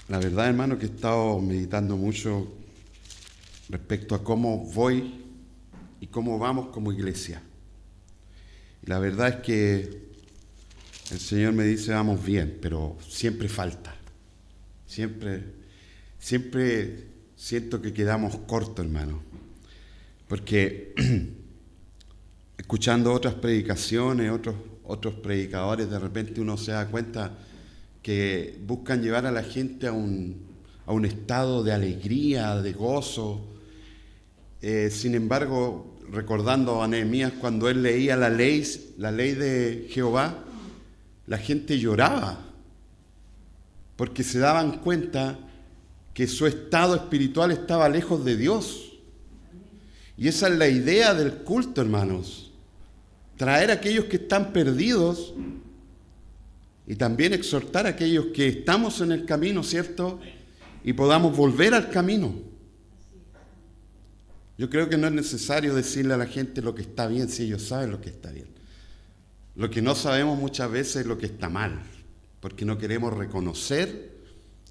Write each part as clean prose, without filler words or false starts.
La verdad, hermano, que he estado meditando mucho respecto a cómo voy y cómo vamos como iglesia. Y la verdad es que el Señor me dice vamos bien, pero siempre falta. Siempre siento que quedamos cortos, hermano. Porque escuchando otras predicaciones, otros predicadores, de repente uno se da cuenta que buscan llevar a la gente a un estado de alegría, de gozo. Sin embargo, recordando a Nehemías cuando él leía la ley de Jehová, la gente lloraba porque se daban cuenta que su estado espiritual estaba lejos de Dios. Y esa es la idea del culto, hermanos. Traer a aquellos que están perdidos y también exhortar a aquellos que estamos en el camino, ¿cierto? Y podamos volver al camino. Yo creo que no es necesario decirle a la gente lo que está bien si ellos saben lo que está bien. Lo que no sabemos muchas veces es lo que está mal, porque no queremos reconocer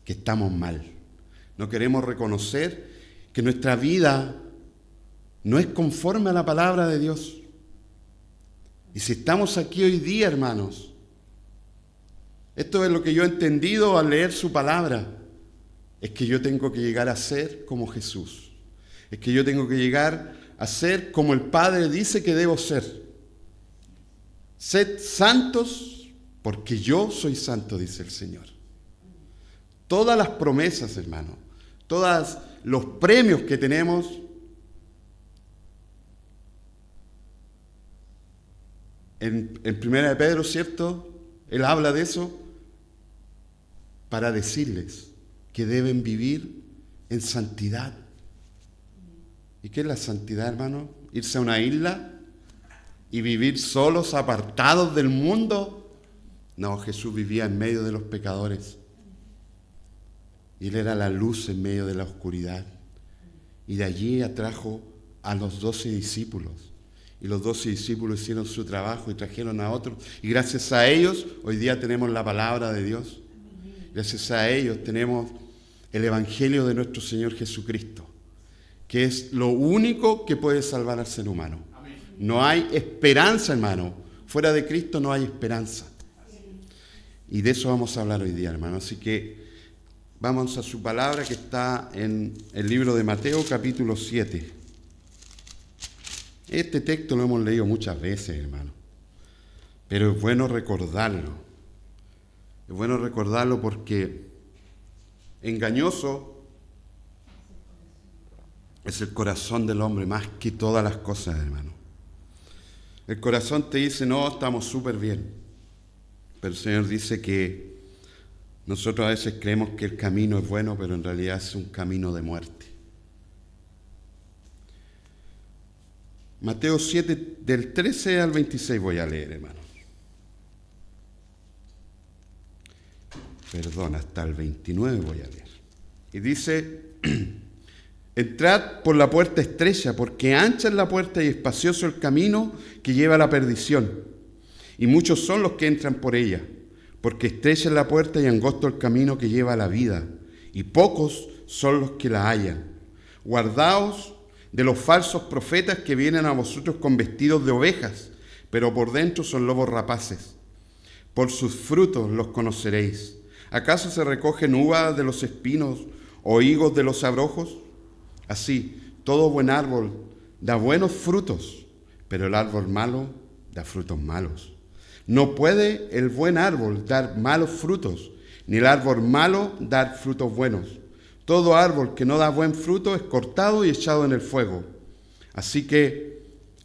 que estamos mal. No queremos reconocer que nuestra vida no es conforme a la palabra de Dios. Y si estamos aquí hoy día, hermanos, esto es lo que yo he entendido al leer su palabra, es que yo tengo que llegar a ser como Jesús. Es que yo tengo que llegar a ser como el Padre dice que debo ser. Sed santos porque yo soy santo, dice el Señor. Todas las promesas, hermano, todos los premios que tenemos, en Primera de Pedro, ¿cierto? Él habla de eso para decirles que deben vivir en santidad. ¿Y qué es la santidad, hermano? ¿Irse a una isla y vivir solos, apartados del mundo? No, Jesús vivía en medio de los pecadores. Y Él era la luz en medio de la oscuridad. Y de allí atrajo a los 12 discípulos. Y los 12 discípulos hicieron su trabajo y trajeron a otros. Y gracias a ellos, hoy día tenemos la palabra de Dios. Gracias a ellos tenemos el Evangelio de nuestro Señor Jesucristo, que es lo único que puede salvar al ser humano. No hay esperanza, hermano. Fuera de Cristo no hay esperanza. Y de eso vamos a hablar hoy día, hermano. Así que vamos a su palabra que está en el libro de Mateo, capítulo 7. Este texto lo hemos leído muchas veces, hermano. Pero es bueno recordarlo. Es bueno recordarlo porque engañoso es el corazón del hombre más que todas las cosas, hermano. El corazón te dice, no, estamos súper bien. Pero el Señor dice que nosotros a veces creemos que el camino es bueno, pero en realidad es un camino de muerte. Mateo 7, del 13 al 26 voy a leer, hermano. Perdón, hasta el 29 voy a leer. Y dice, entrad por la puerta estrecha, porque ancha es la puerta y espacioso el camino que lleva a la perdición. Y muchos son los que entran por ella, porque estrecha es la puerta y angosto el camino que lleva a la vida, y pocos son los que la hallan. Guardaos de los falsos profetas que vienen a vosotros con vestidos de ovejas, pero por dentro son lobos rapaces. Por sus frutos los conoceréis. ¿Acaso se recogen uvas de los espinos o higos de los abrojos? Así, todo buen árbol da buenos frutos, pero el árbol malo da frutos malos. No puede el buen árbol dar malos frutos, ni el árbol malo dar frutos buenos. Todo árbol que no da buen fruto es cortado y echado en el fuego. Así que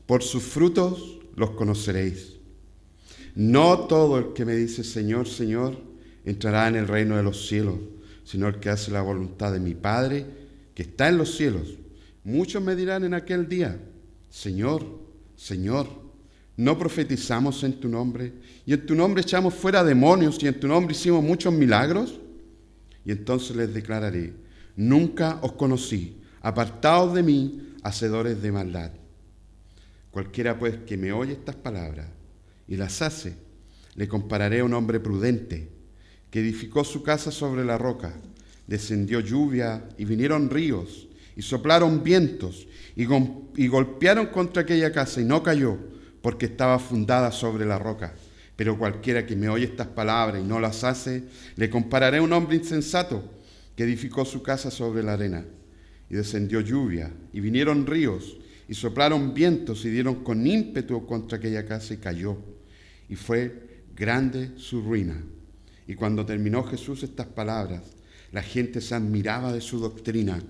por sus frutos los conoceréis. No todo el que me dice Señor, Señor, entrará en el reino de los cielos, sino el que hace la voluntad de mi Padre que está en los cielos. Muchos me dirán en aquel día, Señor, Señor, ¿no profetizamos en tu nombre? Y en tu nombre echamos fuera demonios, y en tu nombre hicimos muchos milagros. Y entonces les declararé, nunca os conocí, apartaos de mí, hacedores de maldad. Cualquiera pues que me oye estas palabras y las hace, le compararé a un hombre prudente que edificó su casa sobre la roca. descendió lluvia y vinieron ríos y soplaron vientos y golpearon contra aquella casa y no cayó porque estaba fundada sobre la roca. Pero cualquiera que me oye estas palabras y no las hace, le compararé a un hombre insensato que edificó su casa sobre la arena. Y descendió lluvia y vinieron ríos y soplaron vientos y dieron con ímpetu contra aquella casa y cayó. Y fue grande su ruina. Y cuando terminó Jesús estas palabras, la gente se admiraba de su doctrina,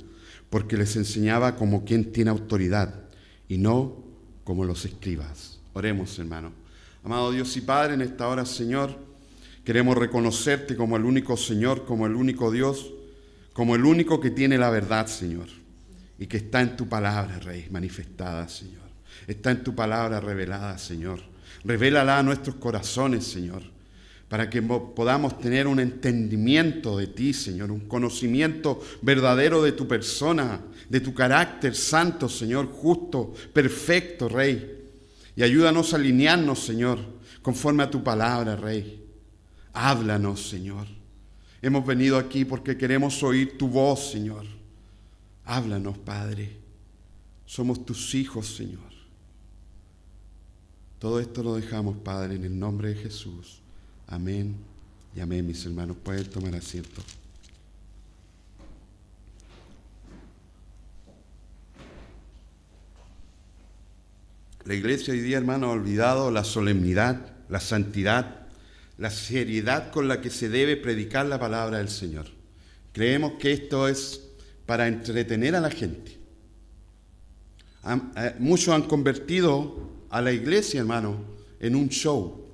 porque les enseñaba como quien tiene autoridad y no como los escribas. Oremos, hermano. Amado Dios y Padre, en esta hora, Señor, queremos reconocerte como el único Señor, como el único Dios, como el único que tiene la verdad, Señor, y que está en tu palabra, Rey, manifestada, Señor. Está en tu palabra revelada, Señor. Revélala a nuestros corazones, Señor, para que podamos tener un entendimiento de ti, Señor, un conocimiento verdadero de tu persona, de tu carácter santo, Señor, justo, perfecto, Rey. Y ayúdanos a alinearnos, Señor, conforme a tu palabra, Rey. Háblanos, Señor. Hemos venido aquí porque queremos oír tu voz, Señor. Háblanos, Padre. Somos tus hijos, Señor. Todo esto lo dejamos, Padre, en el nombre de Jesús. Amén y amén, mis hermanos. Pueden tomar asiento. La iglesia hoy día, hermano, ha olvidado la solemnidad, la santidad, la seriedad con la que se debe predicar la palabra del Señor. Creemos que esto es para entretener a la gente. Muchos han convertido a la iglesia, hermano, en un show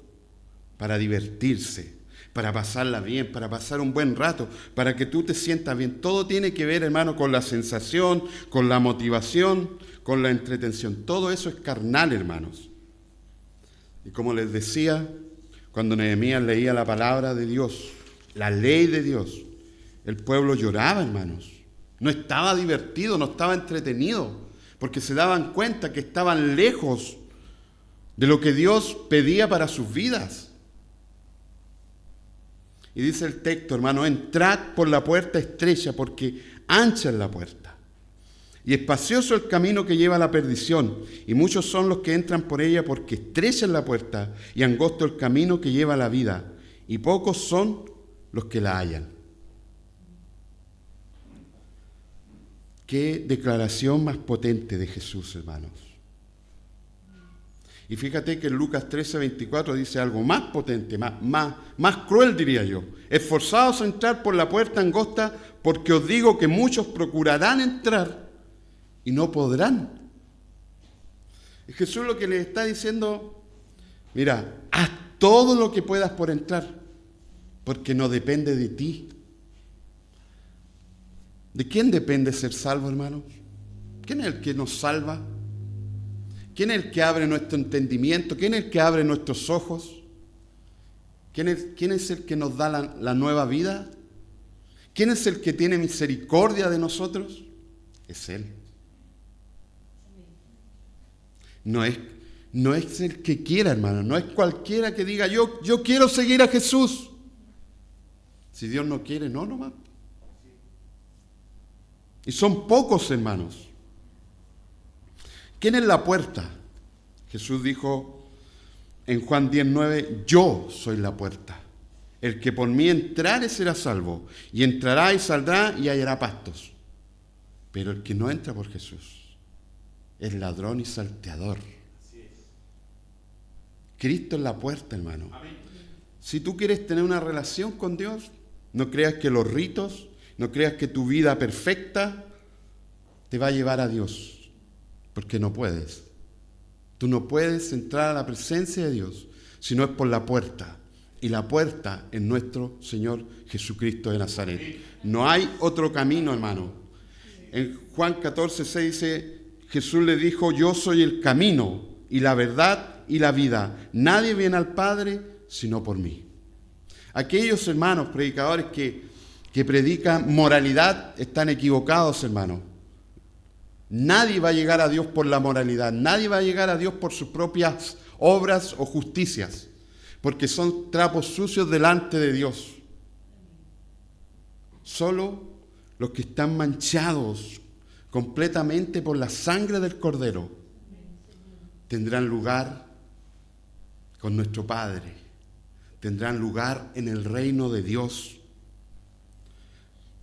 para divertirse, para pasarla bien, para pasar un buen rato, para que tú te sientas bien. Todo tiene que ver, hermano, con la sensación, con la motivación, con la entretención. Todo eso es carnal, hermanos. Y como les decía, cuando Nehemías leía la palabra de Dios, la ley de Dios, el pueblo lloraba, hermanos. No estaba divertido, no estaba entretenido, porque se daban cuenta que estaban lejos de lo que Dios pedía para sus vidas. Y dice el texto, hermano, entrad por la puerta estrecha, porque ancha es la puerta, y espacioso el camino que lleva a la perdición, y muchos son los que entran por ella, porque estrecha es la puerta, y angosto el camino que lleva a la vida, y pocos son los que la hallan. Qué declaración más potente de Jesús, hermanos. Y fíjate que en Lucas 13:24 dice algo más potente, más cruel, diría yo. Esforzaos a entrar por la puerta angosta, porque os digo que muchos procurarán entrar y no podrán. Y Jesús lo que les está diciendo, mira, haz todo lo que puedas por entrar, porque no depende de ti. ¿De quién depende ser salvo, hermano? ¿Quién es el que nos salva? ¿Quién es el que abre nuestro entendimiento? ¿Quién es el que abre nuestros ojos? ¿Quién es el que nos da la nueva vida? ¿Quién es el que tiene misericordia de nosotros? Es Él. No es el que quiera, hermano. No es cualquiera que diga, yo quiero seguir a Jesús. Si Dios no quiere, no nomás. Y son pocos, hermanos. ¿Quién es la puerta? Jesús dijo en Juan 10:9, yo soy la puerta. El que por mí entrare será salvo, y entrará y saldrá y hallará pastos. Pero el que no entra por Jesús es ladrón y salteador. Cristo es la puerta, hermano. Si tú quieres tener una relación con Dios, no creas que los ritos, no creas que tu vida perfecta te va a llevar a Dios. Porque no puedes. Tú no puedes entrar a la presencia de Dios si no es por la puerta. Y la puerta es nuestro Señor Jesucristo de Nazaret. No hay otro camino, hermano. En Juan 14:6 dice, Jesús le dijo, yo soy el camino y la verdad y la vida. Nadie viene al Padre sino por mí. Aquellos hermanos predicadores que predican moralidad están equivocados, hermanos. Nadie va a llegar a Dios por la moralidad. Nadie va a llegar a Dios por sus propias obras o justicias, porque son trapos sucios delante de Dios. Solo los que están manchados completamente por la sangre del Cordero tendrán lugar con nuestro Padre, tendrán lugar en el reino de Dios.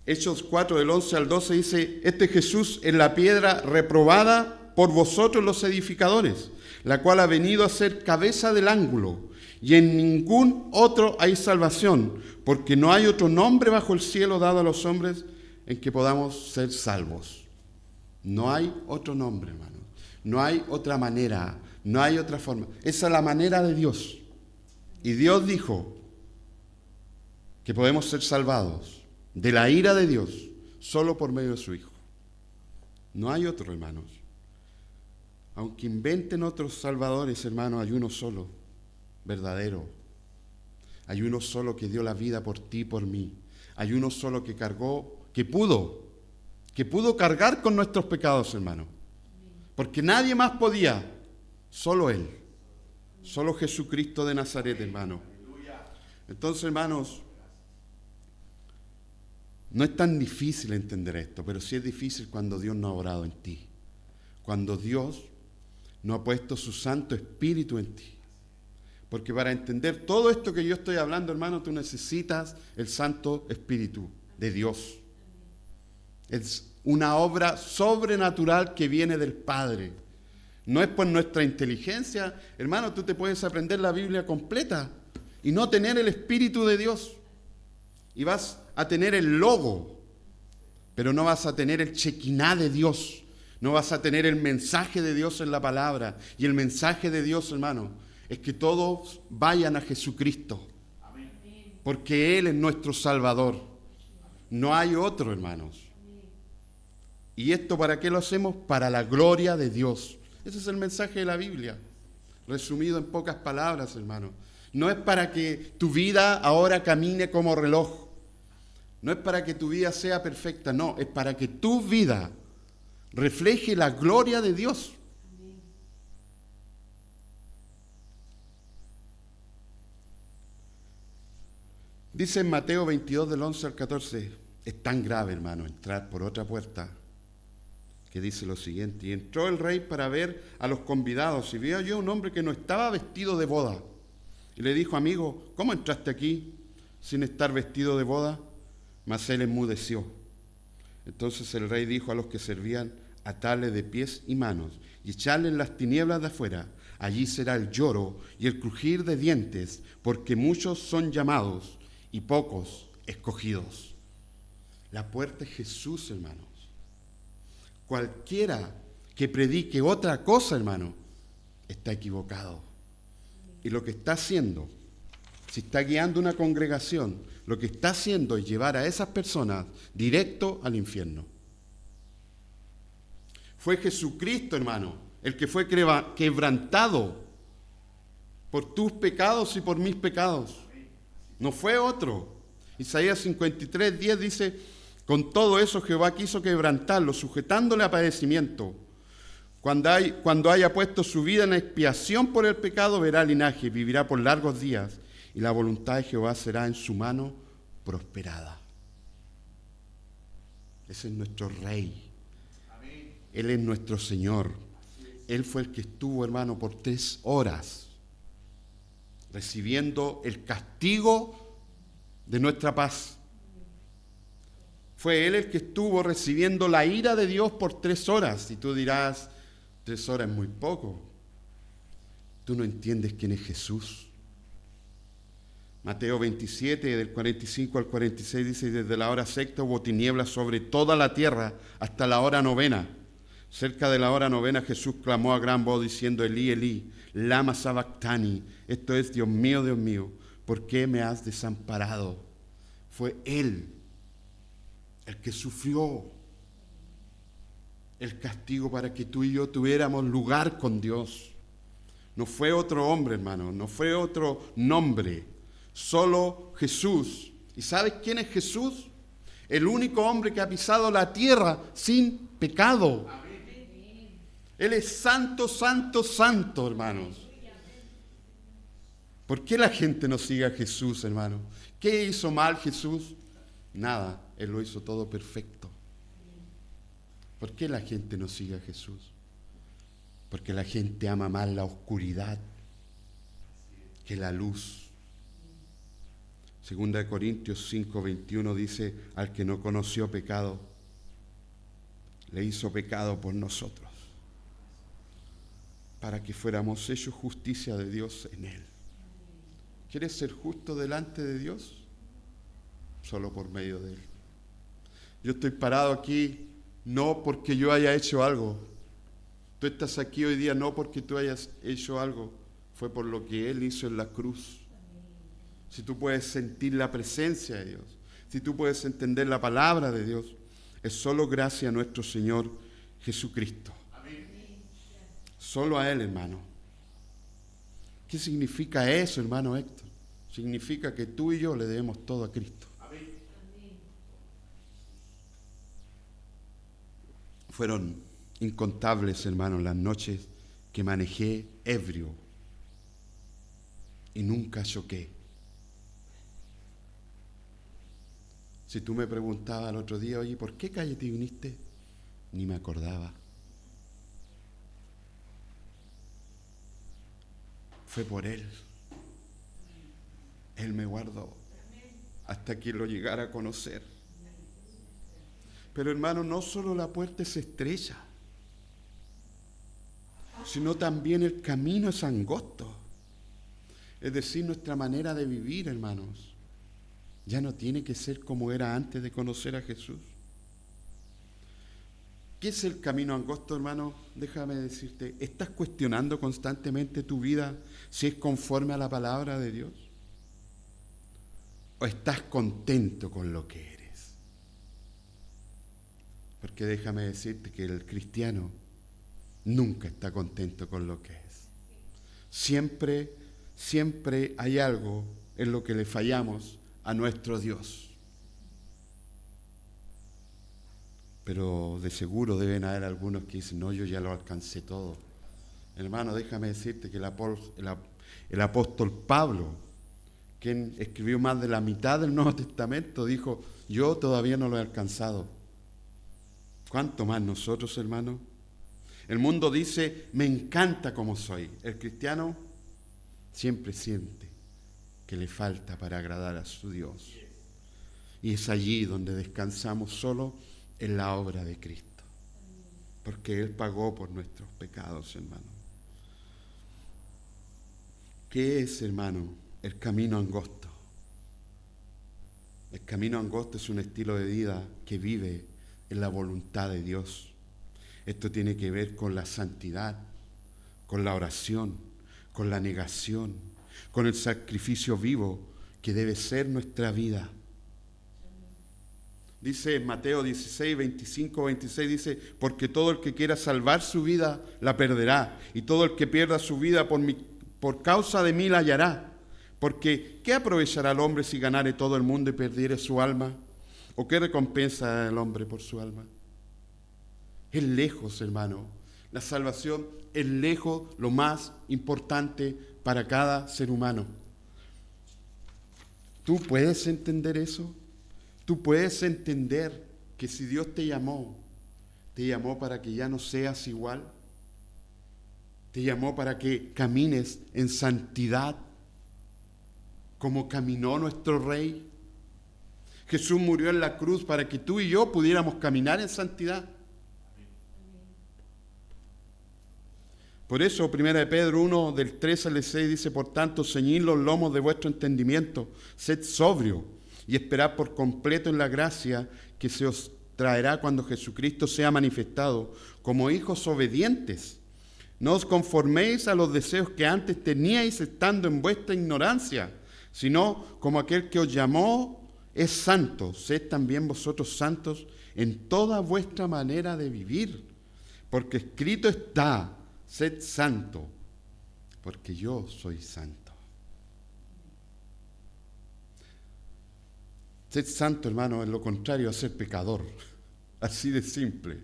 Hechos 4, del 11 al 12 dice: este Jesús es la piedra reprobada por vosotros los edificadores, la cual ha venido a ser cabeza del ángulo, y en ningún otro hay salvación, porque no hay otro nombre bajo el cielo dado a los hombres en que podamos ser salvos. No hay otro nombre, hermano. No hay otra manera, no hay otra forma. Esa es la manera de Dios. Y Dios dijo que podemos ser salvados de la ira de Dios solo por medio de su Hijo. No hay otro, hermanos. Aunque inventen otros salvadores, hermanos, hay uno solo, verdadero. Hay uno solo que dio la vida por ti y por mí. Hay uno solo que cargó, que pudo cargar con nuestros pecados, hermanos. Porque nadie más podía, solo Él. Solo Jesucristo de Nazaret, hermano. Entonces, hermanos, no es tan difícil entender esto, pero sí es difícil cuando Dios no ha orado en ti. Cuando Dios no ha puesto su Santo Espíritu en ti. Porque para entender todo esto que yo estoy hablando, hermano, tú necesitas el Santo Espíritu de Dios. Es una obra sobrenatural que viene del Padre. No es por nuestra inteligencia. Hermano, tú te puedes aprender la Biblia completa y no tener el Espíritu de Dios. Y vas a tener el logo, pero no vas a tener el chequiná de Dios. No vas a tener el mensaje de Dios en la palabra. Y el mensaje de Dios, hermano, es que todos vayan a Jesucristo. Porque Él es nuestro Salvador. No hay otro, hermanos. ¿Y esto para qué lo hacemos? Para la gloria de Dios. Ese es el mensaje de la Biblia, resumido en pocas palabras, hermano. No es para que tu vida ahora camine como reloj. No es para que tu vida sea perfecta, no. Es para que tu vida refleje la gloria de Dios. Dice en Mateo 22, del 11 al 14, es tan grave, hermano, entrar por otra puerta, que dice lo siguiente: y entró el rey para ver a los convidados, y vio yo un hombre que no estaba vestido de boda. Y le dijo: amigo, ¿cómo entraste aquí sin estar vestido de boda? Mas él enmudeció. Entonces el rey dijo a los que servían: atarle de pies y manos, y echarle en las tinieblas de afuera. Allí será el lloro y el crujir de dientes, porque muchos son llamados y pocos escogidos. La puerta es Jesús, hermanos. Cualquiera que predique otra cosa, hermano, está equivocado. Y lo que está haciendo, si está guiando una congregación, lo que está haciendo es llevar a esas personas directo al infierno. Fue Jesucristo, hermano, el que fue quebrantado por tus pecados y por mis pecados. No fue otro. Isaías 53, 10 dice: con todo eso Jehová quiso quebrantarlo, sujetándole a padecimiento. Cuando haya puesto su vida en expiación por el pecado, verá linaje, vivirá por largos días, y la voluntad de Jehová será en su mano prosperada. Ese es nuestro Rey. Él es nuestro Señor. Él fue el que estuvo, hermano, por 3 horas recibiendo el castigo de nuestra paz. Fue Él el que estuvo recibiendo la ira de Dios por 3 horas. Y tú dirás: 3 horas es muy poco. Tú no entiendes quién es Jesús. Mateo 27, del 45 al 46 dice: desde la hora sexta hubo tinieblas sobre toda la tierra hasta la hora novena. Cerca de la hora novena Jesús clamó a gran voz diciendo: Elí, Elí, lama sabactani. Esto es: Dios mío, ¿por qué me has desamparado? Fue Él el que sufrió el castigo para que tú y yo tuviéramos lugar con Dios. No fue otro hombre, hermano, no fue otro nombre, solo Jesús. ¿Y sabes quién es Jesús? El único hombre que ha pisado la tierra sin pecado. Él es santo, santo, santo, hermanos. ¿Por qué la gente no sigue a Jesús, hermano? ¿Qué hizo mal Jesús? Nada. Él lo hizo todo perfecto. ¿Por qué la gente no sigue a Jesús? Porque la gente ama más la oscuridad que la luz. Segunda de Corintios 5:21 dice, al que no conoció pecado, le hizo pecado por nosotros, para que fuéramos hechos justicia de Dios en Él. ¿Quieres ser justo delante de Dios? Solo por medio de Él. Yo estoy parado aquí no porque yo haya hecho algo. Tú estás aquí hoy día no porque tú hayas hecho algo, fue por lo que Él hizo en la cruz. Si tú puedes sentir la presencia de Dios, si tú puedes entender la palabra de Dios, es solo gracias a nuestro Señor Jesucristo. Amén. Solo a Él, hermano. ¿Qué significa eso, hermano Héctor? Significa que tú y yo le debemos todo a Cristo. Amén. Fueron incontables, hermanos, las noches que manejé ebrio y nunca choqué. Si tú me preguntabas el otro día, oye, ¿por qué calle te viniste? Ni me acordaba. Fue por Él. Él me guardó hasta que lo llegara a conocer. Pero hermano, no solo la puerta es estrecha, sino también el camino es angosto. Es decir, nuestra manera de vivir, hermanos, ya no tiene que ser como era antes de conocer a Jesús. ¿Qué es el camino angosto, hermano? Déjame decirte, ¿estás cuestionando constantemente tu vida si es conforme a la palabra de Dios? ¿O estás contento con lo que eres? Porque déjame decirte que el cristiano nunca está contento con lo que es. Siempre hay algo en lo que le fallamos a nuestro Dios. Pero de seguro deben haber algunos que dicen, no, yo ya lo alcancé todo. Hermano, déjame decirte que el apóstol Pablo, quien escribió más de la mitad del Nuevo Testamento, dijo, yo todavía no lo he alcanzado. ¿Cuánto más nosotros, hermano? El mundo dice, me encanta como soy. El cristiano siempre siente que le falta para agradar a su Dios. Y es allí donde descansamos solo en la obra de Cristo. Porque Él pagó por nuestros pecados, hermano. ¿Qué es, hermano, el camino angosto? El camino angosto es un estilo de vida que vive en la voluntad de Dios. Esto tiene que ver con la santidad, con la oración, con la negación, con el sacrificio vivo que debe ser nuestra vida. Dice Mateo 16, 25, 26, dice, porque todo el que quiera salvar su vida la perderá, y todo el que pierda su vida por causa de mí la hallará. Porque ¿qué aprovechará el hombre si ganare todo el mundo y perdiere su alma? ¿O qué recompensa da el hombre por su alma? Es lejos, hermano. La salvación es lejos lo más importante para cada ser humano. ¿Tú puedes entender eso? ¿Tú puedes entender que si Dios te llamó para que ya no seas igual? Te llamó para que camines en santidad como caminó nuestro Rey. Jesús murió en la cruz para que tú y yo pudiéramos caminar en santidad. Por eso, 1 de Pedro 1, del 3 al 6, dice, por tanto, ceñid los lomos de vuestro entendimiento, sed sobrio y esperad por completo en la gracia que se os traerá cuando Jesucristo sea manifestado, como hijos obedientes. No os conforméis a los deseos que antes teníais estando en vuestra ignorancia, sino como aquel que os llamó es santo, sed también vosotros santos en toda vuestra manera de vivir, porque escrito está, sed santo, porque yo soy santo. Ser santo, hermano, es lo contrario a ser pecador. Así de simple.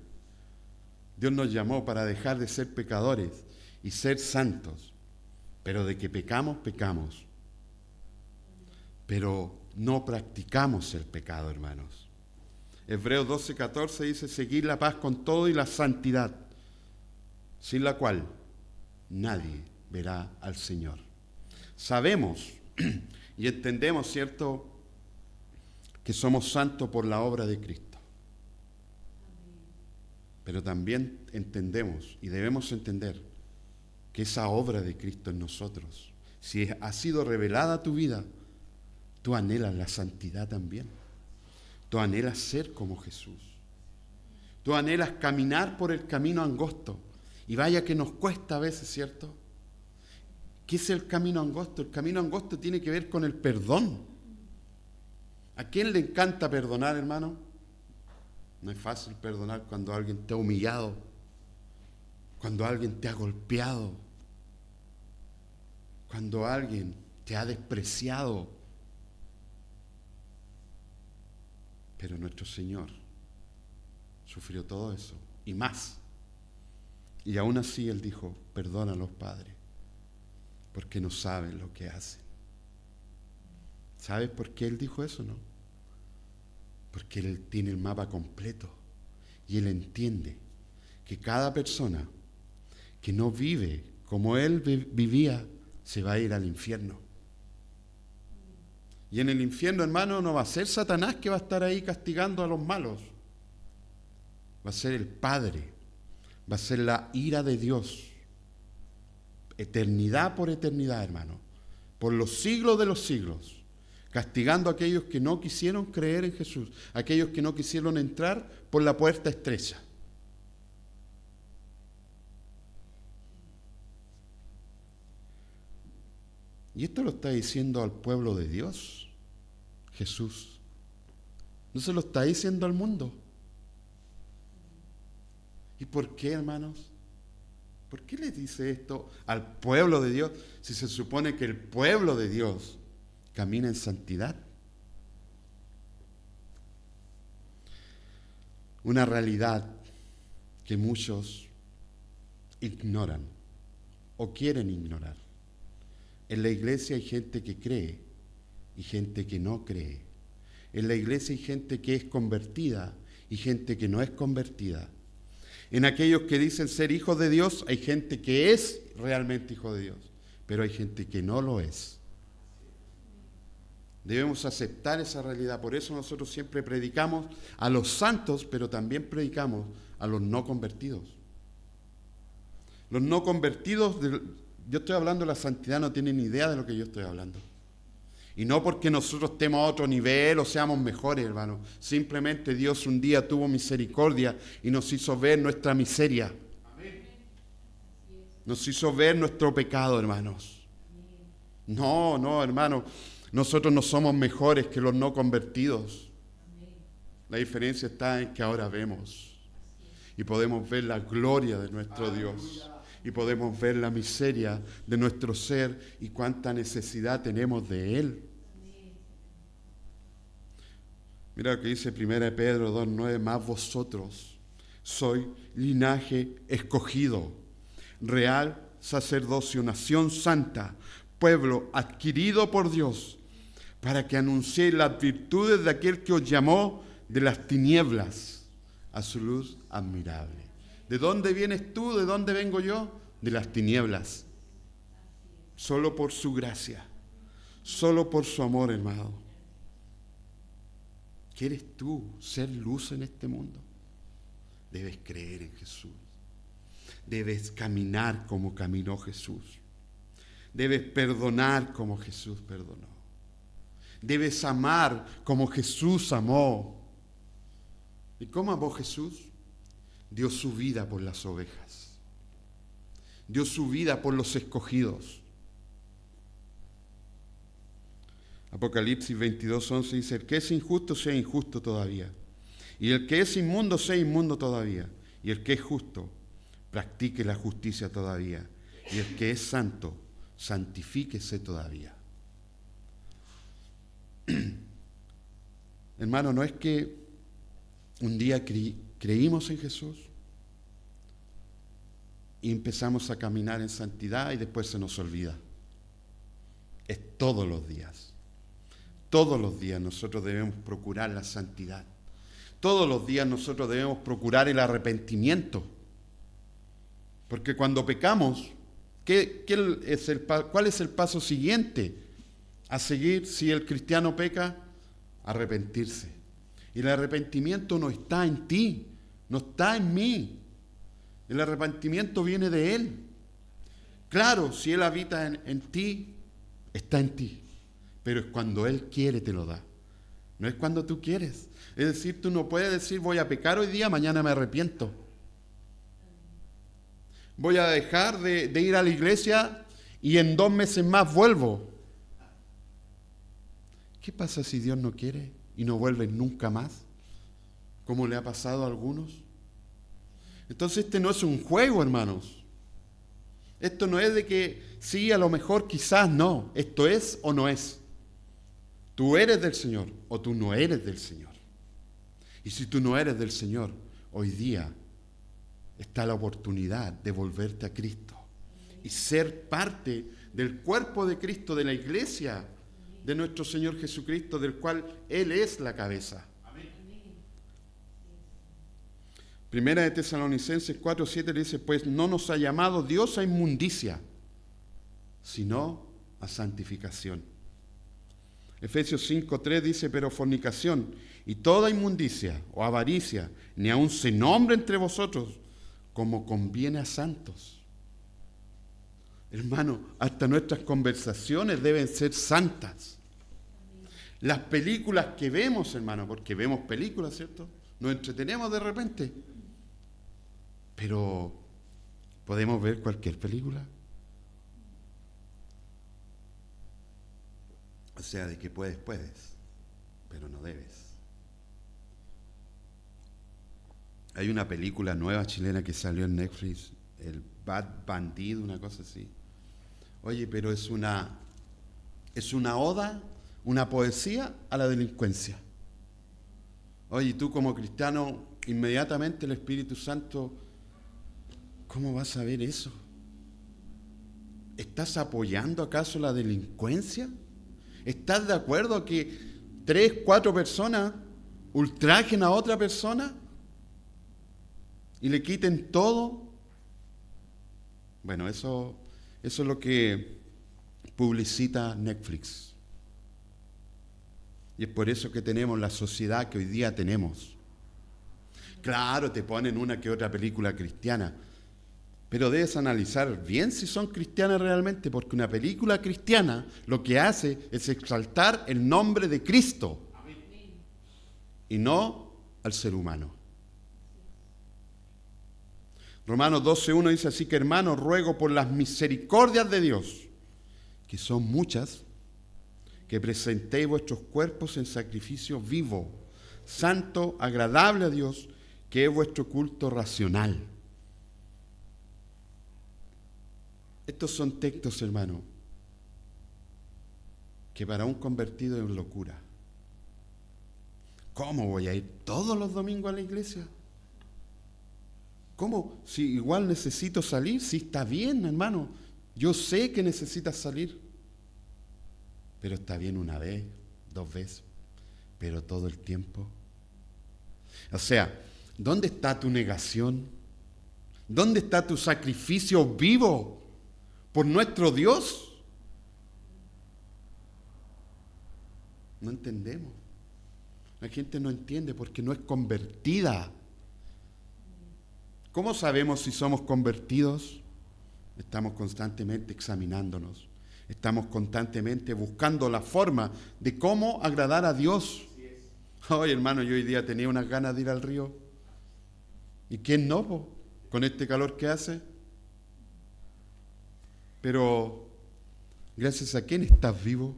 Dios nos llamó para dejar de ser pecadores y ser santos. Pero de que pecamos, pecamos. Pero no practicamos el pecado, hermanos. Hebreos 12:14 dice, seguir la paz con todo y la santidad, sin la cual nadie verá al Señor. Sabemos y entendemos, ¿cierto?, que somos santos por la obra de Cristo. Pero también entendemos y debemos entender que esa obra de Cristo en nosotros, si ha sido revelada a tu vida, tú anhelas la santidad también. Tú anhelas ser como Jesús. Tú anhelas caminar por el camino angosto. Y vaya que nos cuesta a veces, ¿cierto? ¿Qué es el camino angosto? El camino angosto tiene que ver con el perdón. ¿A quién le encanta perdonar, hermano? No es fácil perdonar cuando alguien te ha humillado, cuando alguien te ha golpeado, cuando alguien te ha despreciado. Pero nuestro Señor sufrió todo eso y más. Y aún así Él dijo, perdona a los padres, porque no saben lo que hacen. ¿Sabes por qué Él dijo eso, no? Porque Él tiene el mapa completo y Él entiende que cada persona que no vive como Él vivía se va a ir al infierno. Y en el infierno, hermano, no va a ser Satanás que va a estar ahí castigando a los malos. Va a ser el Padre, va a ser la ira de Dios. Eternidad por eternidad, hermano. Por los siglos de los siglos. Castigando a aquellos que no quisieron creer en Jesús, aquellos que no quisieron entrar por la puerta estrecha. Y esto lo está diciendo al pueblo de Dios, Jesús. No se lo está diciendo al mundo. ¿Y por qué, hermanos? ¿Por qué le dice esto al pueblo de Dios si se supone que el pueblo de Dios camina en santidad? Una realidad que muchos ignoran o quieren ignorar. En la iglesia hay gente que cree y gente que no cree. En la iglesia hay gente que es convertida y gente que no es convertida. En aquellos que dicen ser hijos de Dios hay gente que es realmente hijo de Dios, pero hay gente que no lo es. Debemos aceptar esa realidad. Por eso nosotros siempre predicamos a los santos, pero también predicamos a los no convertidos. Los no convertidos, yo estoy hablando de la santidad, no tienen ni idea de lo que yo estoy hablando. Y no porque nosotros estemos a otro nivel o seamos mejores, hermano. Simplemente Dios un día tuvo misericordia y nos hizo ver nuestra miseria. Nos hizo ver nuestro pecado, hermanos. No, hermano. Nosotros no somos mejores que los no convertidos. La diferencia está en que ahora vemos y podemos ver la gloria de nuestro Dios y podemos ver la miseria de nuestro ser y cuánta necesidad tenemos de Él. Mira lo que dice 1 Pedro 2:9, más vosotros sois linaje escogido, real sacerdocio, nación santa, pueblo adquirido por Dios, para que anunciéis las virtudes de aquel que os llamó de las tinieblas a su luz admirable. ¿De dónde vienes tú? ¿De dónde vengo yo? De las tinieblas. Solo por su gracia, solo por su amor, hermano. ¿Quieres tú ser luz en este mundo? Debes creer en Jesús. Debes caminar como caminó Jesús. Debes perdonar como Jesús perdonó. Debes amar como Jesús amó. ¿Y cómo amó Jesús? Dio su vida por las ovejas. Dio su vida por los escogidos. Apocalipsis 22:11 dice, el que es injusto sea injusto todavía. Y el que es inmundo sea inmundo todavía. Y el que es justo practique la justicia todavía. Y el que es santo santifíquese todavía. Hermano, no es que un día creímos en Jesús y empezamos a caminar en santidad y después se nos olvida. Es todos los días. Todos los días nosotros debemos procurar la santidad. Todos los días nosotros debemos procurar el arrepentimiento. Porque cuando pecamos, ¿cuál es el paso siguiente a seguir si el cristiano peca? Arrepentirse. Y el arrepentimiento no está en ti, no está en mí. El arrepentimiento viene de Él. Claro, si Él habita en ti, está en ti. Pero es cuando Él quiere te lo da. No es cuando tú quieres. Es decir, tú no puedes decir voy a pecar hoy día, mañana me arrepiento. Voy a dejar de ir a la iglesia y en 2 meses más vuelvo. ¿Qué pasa si Dios no quiere y no vuelves nunca más? ¿Cómo le ha pasado a algunos? Entonces este no es un juego, hermanos. Esto no es de que sí, a lo mejor, quizás no. Esto es o no es. Tú eres del Señor o tú no eres del Señor. Y si tú no eres del Señor, hoy día está la oportunidad de volverte a Cristo y ser parte del cuerpo de Cristo, de la iglesia de nuestro Señor Jesucristo, del cual Él es la cabeza. Primera de Tesalonicenses 4:7 dice, pues no nos ha llamado Dios a inmundicia, sino a santificación. Efesios 5:3 dice, pero fornicación y toda inmundicia o avaricia, ni aun se nombre entre vosotros, como conviene a santos. Hermano, hasta nuestras conversaciones deben ser santas. Las películas que vemos, hermano, porque vemos películas, ¿cierto? Nos entretenemos de repente. Pero, ¿podemos ver cualquier película? O sea, de que puedes, pero no debes. Hay una película nueva chilena que salió en Netflix, el Bad Bandido, una cosa así. Oye, pero es una oda, una poesía a la delincuencia. Oye, tú como cristiano, inmediatamente el Espíritu Santo, ¿cómo vas a ver eso? ¿Estás apoyando acaso la delincuencia? ¿Estás de acuerdo a que 3, 4 personas ultrajen a otra persona y le quiten todo? Bueno, eso es lo que publicita Netflix. Y es por eso que tenemos la sociedad que hoy día tenemos. Claro, te ponen una que otra película cristiana, pero debes analizar bien si son cristianas realmente, porque una película cristiana lo que hace es exaltar el nombre de Cristo y no al ser humano. Romanos 12:1 dice, así que hermanos, ruego por las misericordias de Dios, que son muchas, que presentéis vuestros cuerpos en sacrificio vivo, santo, agradable a Dios, que es vuestro culto racional. Estos son textos, hermano, que para un convertido es locura. ¿Cómo voy a ir todos los domingos a la iglesia? ¿Cómo? Si igual necesito salir, si está bien, hermano. Yo sé que necesitas salir. Pero está bien una vez, 2 veces, pero todo el tiempo. O sea, ¿dónde está tu negación? ¿Dónde está tu sacrificio vivo por nuestro Dios? No entendemos. La gente no entiende porque no es convertida. ¿Cómo sabemos si somos convertidos? Estamos constantemente examinándonos. Estamos constantemente buscando la forma de cómo agradar a Dios. Oye, hermano, yo hoy día tenía unas ganas de ir al río. ¿Y quién no, po? Con este calor que hace? Pero, ¿gracias a quién estás vivo?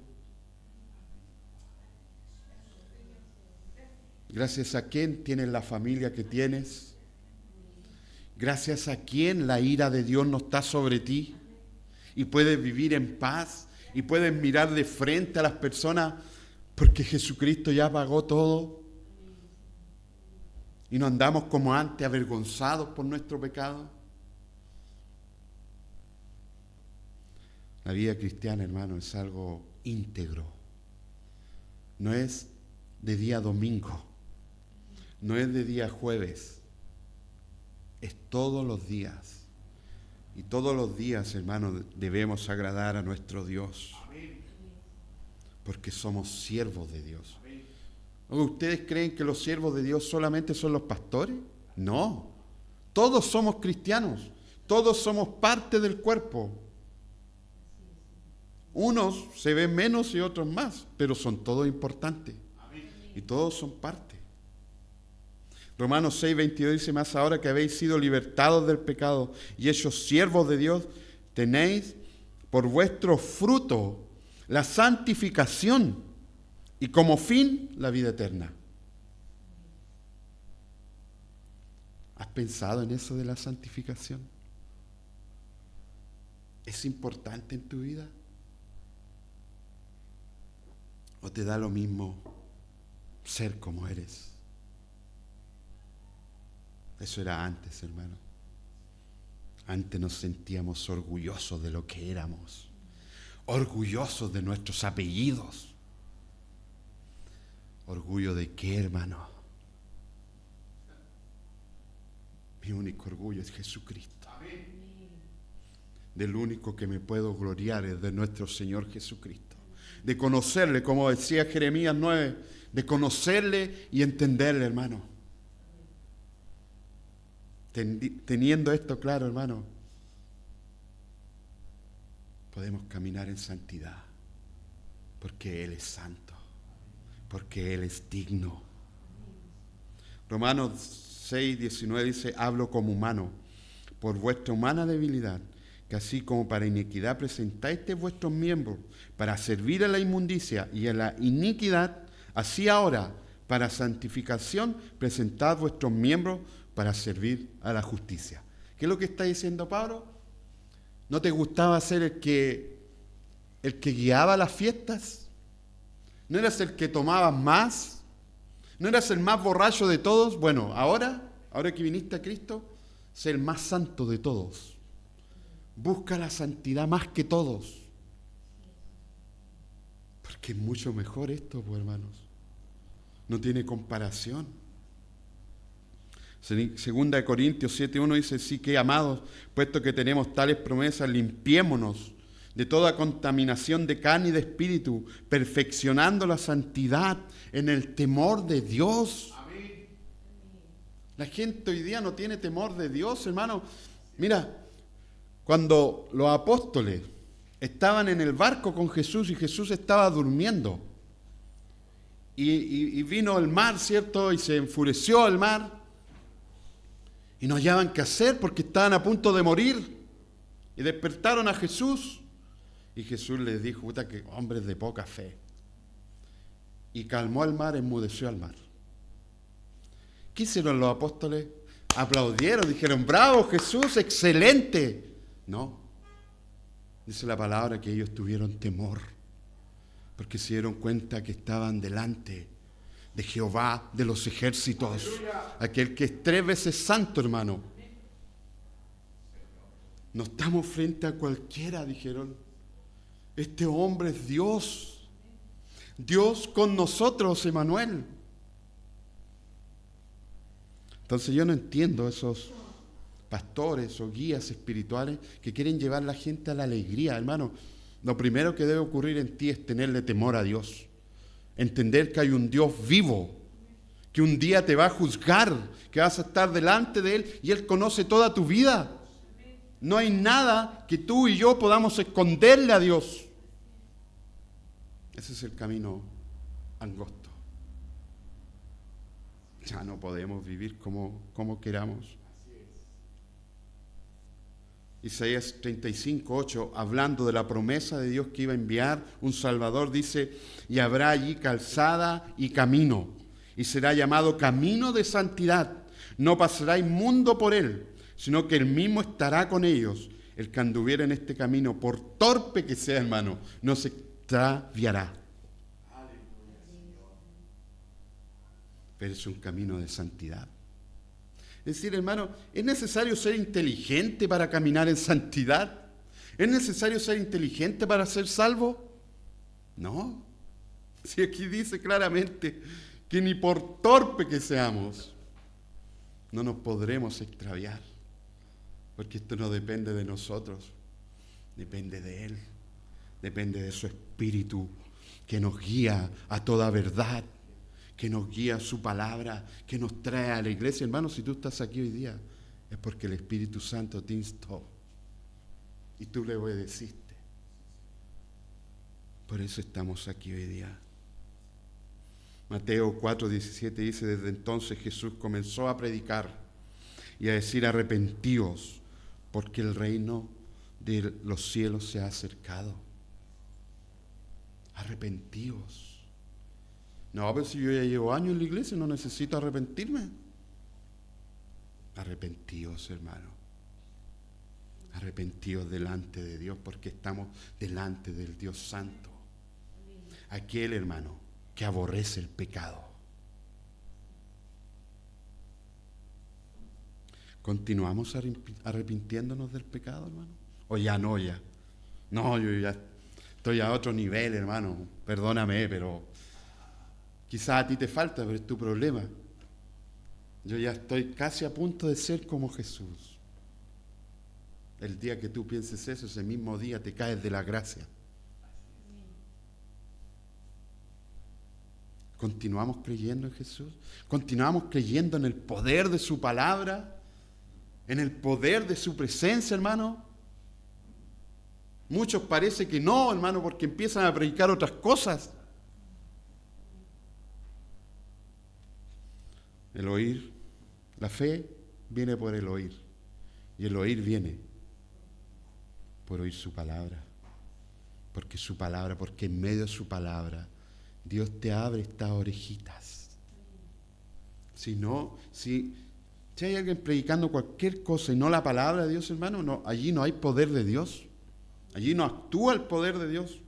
¿Gracias a quién tienes la familia que tienes? ¿Gracias a quién la ira de Dios no está sobre ti? Y puedes vivir en paz y puedes mirar de frente a las personas porque Jesucristo ya pagó todo. Y no andamos como antes avergonzados por nuestro pecado. La vida cristiana, hermano, es algo íntegro. No es de día a domingo. no es de día jueves, es todos los días. Y todos los días, hermanos, debemos agradar a nuestro Dios. Porque somos siervos de Dios. ¿Ustedes creen que los siervos de Dios solamente son los pastores? No. Todos somos cristianos. Todos somos parte del cuerpo. Unos se ven menos y otros más, pero son todos importantes. Y todos son parte. Romanos 6:22 dice: más ahora que habéis sido libertados del pecado y hechos siervos de Dios, tenéis por vuestro fruto la santificación y como fin la vida eterna. ¿Has pensado en eso de la santificación? ¿Es importante en tu vida? ¿O te da lo mismo ser como eres? Eso era antes, hermano. Antes nos sentíamos orgullosos de lo que éramos, orgullosos de nuestros apellidos. ¿Orgullo de qué, hermano? Mi único orgullo es Jesucristo. Del único que me puedo gloriar es de nuestro Señor Jesucristo. De conocerle, como decía Jeremías 9, de conocerle y entenderle, hermano. Teniendo esto claro, hermano, podemos caminar en santidad, porque Él es santo, porque Él es digno. Romanos 6:19 dice: hablo como humano, por vuestra humana debilidad, que así como para iniquidad presentáis vuestros miembros para servir a la inmundicia y a la iniquidad, así ahora, para santificación, presentad vuestros miembros para servir a la justicia. ¿Qué es lo que está diciendo Pablo? ¿No te gustaba ser el que guiaba las fiestas? ¿No eras el que tomabas más? ¿No eras el más borracho de todos? Bueno, ahora que viniste a Cristo, sé el más santo de todos. Busca la santidad más que todos. Porque es mucho mejor esto, pues, hermanos. No tiene comparación. Segunda de Corintios 7:1 dice: sí que, amados, puesto que tenemos tales promesas, limpiémonos de toda contaminación de carne y de espíritu, perfeccionando la santidad en el temor de Dios. Amén. La gente hoy día no tiene temor de Dios, hermano. Mira, cuando los apóstoles estaban en el barco con Jesús y Jesús estaba durmiendo, y vino el mar, ¿cierto? Y se enfureció el mar. Y no hallaban qué hacer porque estaban a punto de morir. Y despertaron a Jesús. Y Jesús les dijo: puta, que hombres de poca fe. Y calmó al mar, enmudeció al mar. ¿Qué hicieron los apóstoles? Aplaudieron, dijeron: bravo Jesús, excelente. No. Dice la palabra que ellos tuvieron temor. Porque se dieron cuenta que estaban delante de Jehová de los ejércitos, aquel que es 3 veces santo, hermano. No estamos frente a cualquiera, dijeron. Este hombre es Dios. Dios con nosotros, Emmanuel. Entonces yo no entiendo esos pastores o guías espirituales que quieren llevar a la gente a la alegría, hermano. Lo primero que debe ocurrir en ti es tenerle temor a Dios. Entender que hay un Dios vivo, que un día te va a juzgar, que vas a estar delante de Él y Él conoce toda tu vida. No hay nada que tú y yo podamos esconderle a Dios. Ese es el camino angosto. Ya no podemos vivir como queramos. Isaías 35:8, hablando de la promesa de Dios que iba a enviar un Salvador, dice: y habrá allí calzada y camino, y será llamado camino de santidad. No pasará inmundo por él, sino que él mismo estará con ellos. El que anduviera en este camino, por torpe que sea, hermano, no se extraviará. Pero es un camino de santidad. Es decir, hermano, ¿es necesario ser inteligente para caminar en santidad? ¿Es necesario ser inteligente para ser salvo? No. Si aquí dice claramente que ni por torpe que seamos. no nos podremos extraviar, porque esto no depende de nosotros, depende de Él, depende de su Espíritu, que nos guía a toda verdad, que nos guía a su palabra, que nos trae a la iglesia. Hermano, si tú estás aquí hoy día, es porque el Espíritu Santo te instó y tú le obedeciste. Por eso estamos aquí hoy día. Mateo 4:17 dice: desde entonces Jesús comenzó a predicar y a decir: arrepentíos, porque el reino de los cielos se ha acercado. Arrepentíos. No, pero si yo ya llevo años en la iglesia, no necesito arrepentirme. Arrepentíos, hermano. Arrepentíos delante de Dios, porque estamos delante del Dios Santo. Aquel, hermano, que aborrece el pecado. ¿Continuamos arrepintiéndonos del pecado, hermano? ¿O ya no, ya? No, yo ya estoy a otro nivel, hermano. Perdóname, pero quizás a ti te falta, pero es tu problema. Yo ya estoy casi a punto de ser como Jesús. El día que tú pienses eso, ese mismo día te caes de la gracia. ¿Continuamos creyendo en Jesús? ¿Continuamos creyendo en el poder de su palabra? ¿En el poder de su presencia, hermano? Muchos parece que no, hermano, porque empiezan a predicar otras cosas. El oír, la fe viene por el oír. Y el oír viene por oír su palabra. Porque su palabra, porque en medio de su palabra, Dios te abre estas orejitas. Si hay alguien predicando cualquier cosa y no la palabra de Dios, hermano, no, allí no hay poder de Dios. Allí no actúa el poder de Dios.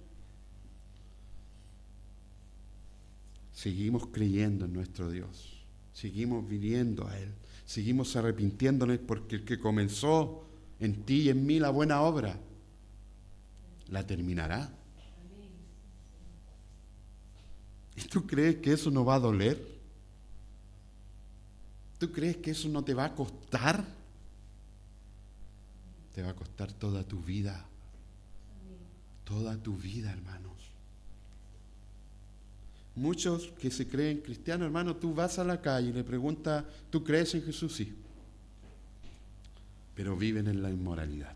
Seguimos creyendo en nuestro Dios. Seguimos viniendo a Él. Seguimos arrepintiéndonos, porque el que comenzó en ti y en mí la buena obra, la terminará. ¿Y tú crees que eso no va a doler? ¿Tú crees que eso no te va a costar? Te va a costar toda tu vida. Toda tu vida, hermanos. Muchos que se creen cristianos, hermano, tú vas a la calle y le preguntas: ¿tú crees en Jesús? Sí. Pero viven en la inmoralidad.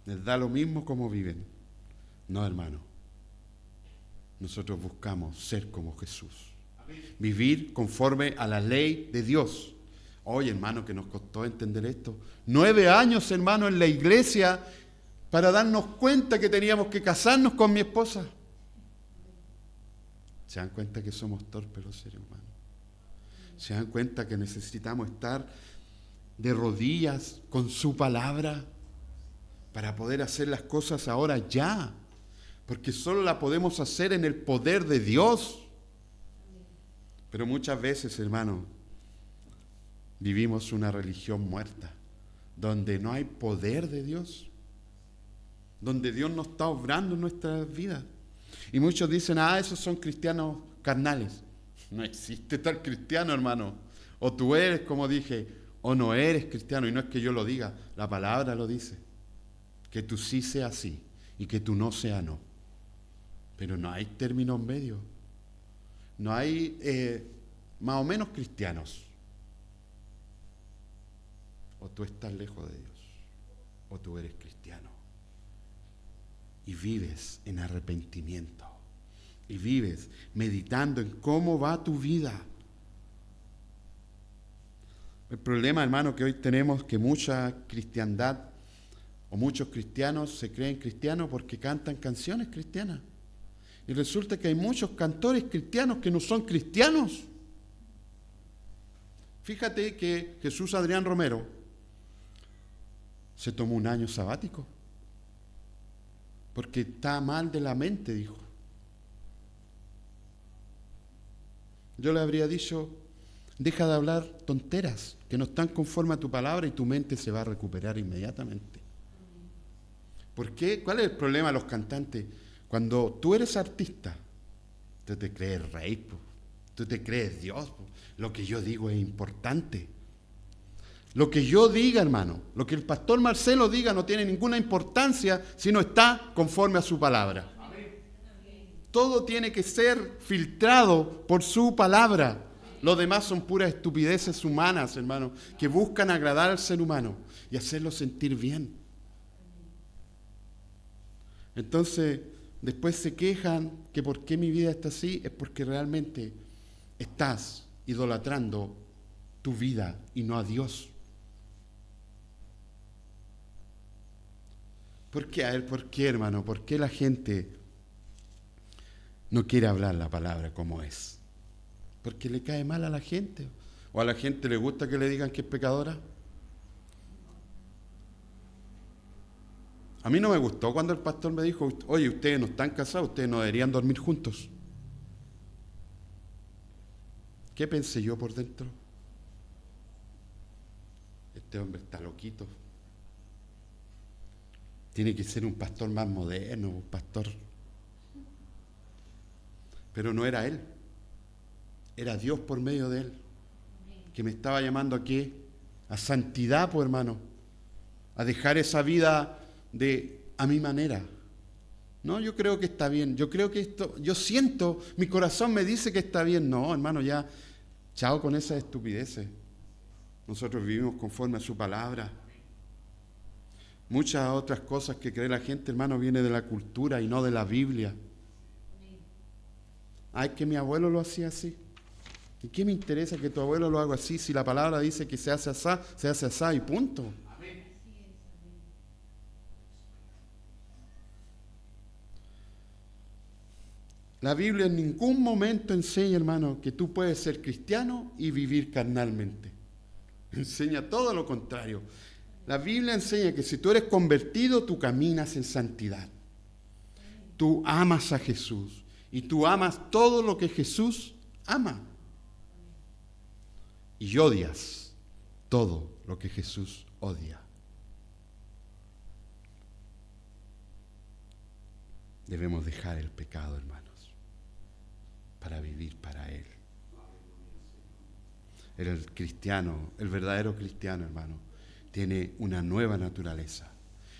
Les da lo mismo como viven. No, hermano. Nosotros buscamos ser como Jesús. Vivir conforme a la ley de Dios. Oye, hermano, que nos costó entender esto. 9 años, hermano, en la iglesia para darnos cuenta que teníamos que casarnos con mi esposa. ¿Se dan cuenta que somos torpes los seres humanos? ¿Se dan cuenta que necesitamos estar de rodillas con su palabra para poder hacer las cosas ahora ya? Porque solo la podemos hacer en el poder de Dios. Pero muchas veces, hermano, vivimos una religión muerta, donde no hay poder de Dios, donde Dios no está obrando en nuestras vidas. Y muchos dicen: esos son cristianos carnales. No existe tal cristiano, hermano. O tú eres, como dije, o no eres cristiano. Y no es que yo lo diga, la palabra lo dice. Que tú sí seas sí y que tú no seas no. Pero no hay términos medios. No hay más o menos cristianos. O tú estás lejos de Dios, o tú eres cristiano. Y vives en arrepentimiento. Y vives meditando en cómo va tu vida. El problema, hermano, que hoy tenemos, que mucha cristiandad o muchos cristianos se creen cristianos porque cantan canciones cristianas. Y resulta que hay muchos cantores cristianos que no son cristianos. Fíjate que Jesús Adrián Romero se tomó un año sabático porque está mal de la mente, dijo. Yo le habría dicho: deja de hablar tonteras que no están conforme a tu palabra y tu mente se va a recuperar inmediatamente. ¿Por qué? ¿Cuál es el problema de los cantantes? Cuando tú eres artista, tú te crees rey, Tú te crees Dios. Lo que yo digo es importante. Lo que yo diga, hermano, lo que el pastor Marcelo diga no tiene ninguna importancia si no está conforme a su palabra. Todo tiene que ser filtrado por su palabra. Lo demás son puras estupideces humanas, hermano, que buscan agradar al ser humano y hacerlo sentir bien. Entonces, después se quejan que por qué mi vida está así, es porque realmente estás idolatrando tu vida y no a Dios. ¿Por qué? A ver, ¿por qué, hermano? ¿Por qué la gente no quiere hablar la palabra como es? Porque le cae mal a la gente. ¿O a la gente le gusta que le digan que es pecadora? A mí no me gustó cuando el pastor me dijo, oye, ustedes no están casados, ustedes no deberían dormir juntos. ¿Qué pensé yo por dentro? Este hombre está loquito. Tiene que ser un pastor más moderno, un pastor. Pero no era él. Era Dios por medio de él. Que me estaba llamando a qué? A santidad, pues, hermano. A dejar esa vida a mi manera. No, yo creo que está bien. Yo creo que esto, yo siento, mi corazón me dice que está bien. No, hermano, ya, chao con esas estupideces. Nosotros vivimos conforme a su palabra. Muchas otras cosas que cree la gente, hermano, viene de la cultura y no de la Biblia. Ay, que mi abuelo lo hacía así. ¿Y qué me interesa que tu abuelo lo haga así si la palabra dice que se hace así y punto? La Biblia en ningún momento enseña, hermano, que tú puedes ser cristiano y vivir carnalmente. Enseña todo lo contrario. La Biblia enseña que si tú eres convertido, tú caminas en santidad. Tú amas a Jesús y tú amas todo lo que Jesús ama. Y odias todo lo que Jesús odia. Debemos dejar el pecado, hermanos, para vivir para Él. El cristiano, el verdadero cristiano, hermano, tiene una nueva naturaleza.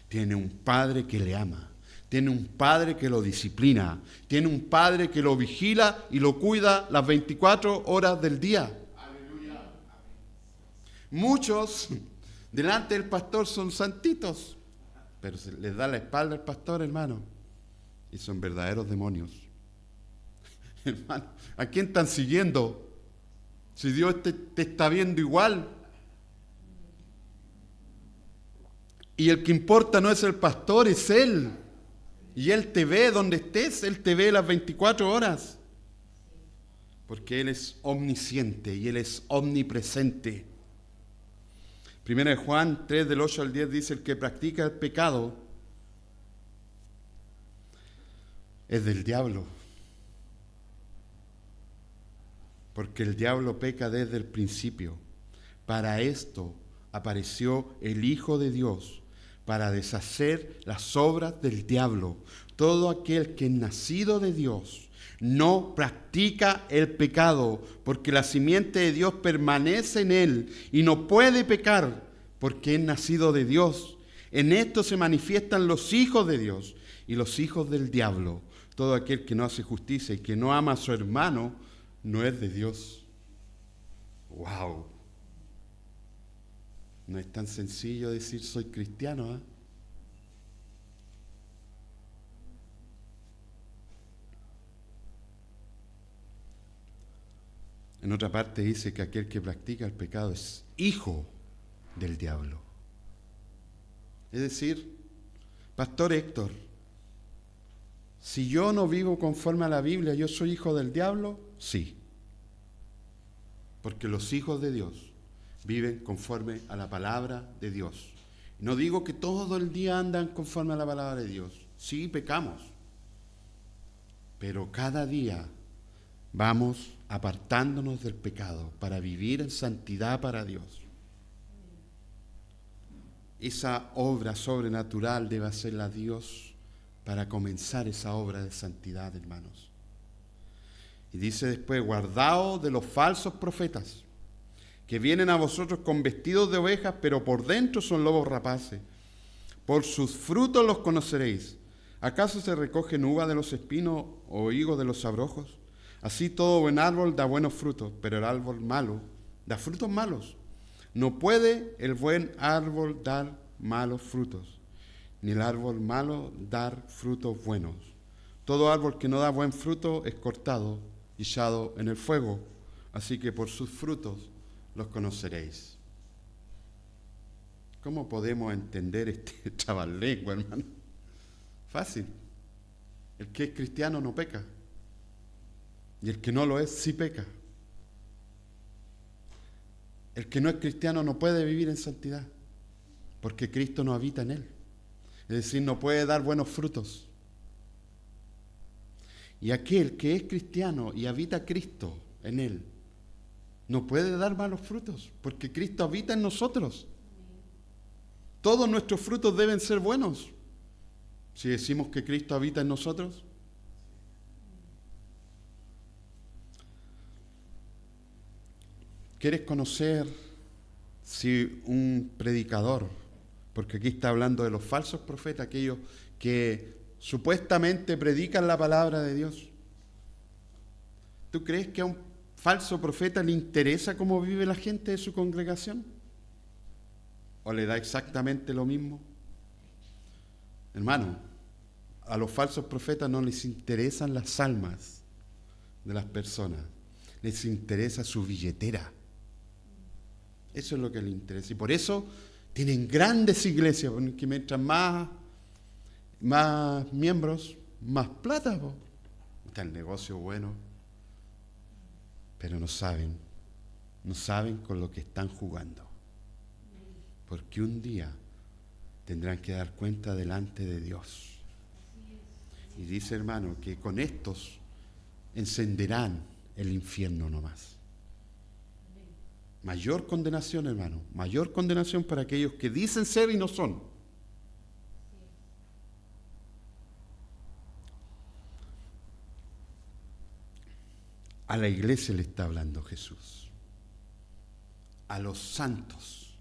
Tiene un Padre que le ama. Tiene un Padre que lo disciplina. Tiene un Padre que lo vigila y lo cuida las 24 horas del día. Aleluya. Muchos delante del pastor son santitos, pero se les da la espalda al pastor, hermano, y son verdaderos demonios. Hermano, ¿a quién están siguiendo? Si Dios te está viendo igual. Y el que importa no es el pastor, es Él. Y Él te ve donde estés, Él te ve las 24 horas. Porque Él es omnisciente y Él es omnipresente. Primera de Juan 3, del 8 al 10 dice, el que practica el pecado es del diablo. Porque el diablo peca desde el principio. Para esto apareció el Hijo de Dios, para deshacer las obras del diablo. Todo aquel que es nacido de Dios no practica el pecado, porque la simiente de Dios permanece en él y no puede pecar, porque es nacido de Dios. En esto se manifiestan los hijos de Dios y los hijos del diablo. Todo aquel que no hace justicia y que no ama a su hermano no es de Dios. ¡Wow! No es tan sencillo decir soy cristiano, ¿eh? En otra parte dice que aquel que practica el pecado es hijo del diablo. Es decir, Pastor Héctor, si yo no vivo conforme a la Biblia, ¿yo soy hijo del diablo? Sí. Porque los hijos de Dios viven conforme a la palabra de Dios. No digo que todo el día andan conforme a la palabra de Dios. Sí, pecamos. Pero cada día vamos apartándonos del pecado para vivir en santidad para Dios. Esa obra sobrenatural debe hacerla Dios para comenzar esa obra de santidad, hermanos. Y dice después, guardaos de los falsos profetas, que vienen a vosotros con vestidos de ovejas, pero por dentro son lobos rapaces. Por sus frutos los conoceréis. ¿Acaso se recogen uvas de los espinos o higos de los abrojos? Así todo buen árbol da buenos frutos, pero el árbol malo da frutos malos. No puede el buen árbol dar malos frutos, ni el árbol malo dar frutos buenos. Todo árbol que no da buen fruto es cortado y echado en el fuego. Así que por sus frutos los conoceréis. ¿Cómo podemos entender este chavalengua, hermano? Fácil. El que es cristiano no peca. Y el que no lo es, sí peca. El que no es cristiano no puede vivir en santidad, porque Cristo no habita en él. Es decir, no puede dar buenos frutos. Y aquel que es cristiano y habita Cristo en él, no puede dar malos frutos, porque Cristo habita en nosotros. Todos nuestros frutos deben ser buenos. Si decimos que Cristo habita en nosotros. ¿Quieres conocer si un predicador, porque aquí está hablando de los falsos profetas, aquellos que supuestamente predican la palabra de Dios? ¿Tú crees que a un falso profeta le interesa cómo vive la gente de su congregación? ¿O le da exactamente lo mismo? Hermano, a los falsos profetas no les interesan las almas de las personas, les interesa su billetera. Eso es lo que les interesa. Y por eso tienen grandes iglesias, porque mientras más miembros, más plata. Está el negocio bueno, pero no saben con lo que están jugando. Porque un día tendrán que dar cuenta delante de Dios. Y dice, hermano, que con estos encenderán el infierno nomás. Mayor condenación, hermano, mayor condenación para aquellos que dicen ser y no son. A la iglesia le está hablando Jesús, a los santos,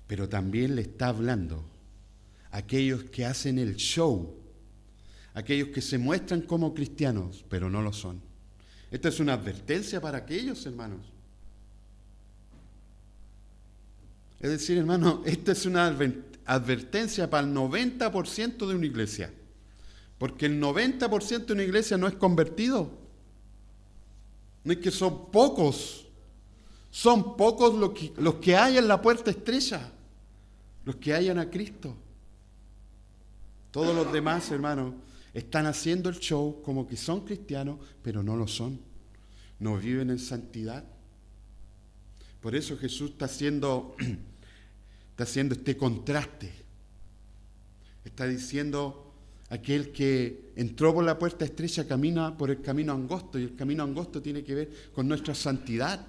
pero también le está hablando a aquellos que hacen el show, aquellos que se muestran como cristianos, pero no lo son. Esta es una advertencia para aquellos, hermanos. Es decir, hermano, esta es una advertencia para el 90% de una iglesia. Porque el 90% de una iglesia no es convertido. No es que son pocos. Son pocos los que hay en la puerta estrecha. Los que hayan a Cristo. Todos los demás, hermano, están haciendo el show como que son cristianos, pero no lo son. No viven en santidad. Por eso Jesús está haciendo este contraste. Está diciendo, aquel que entró por la puerta estrecha camina por el camino angosto, y el camino angosto tiene que ver con nuestra santidad,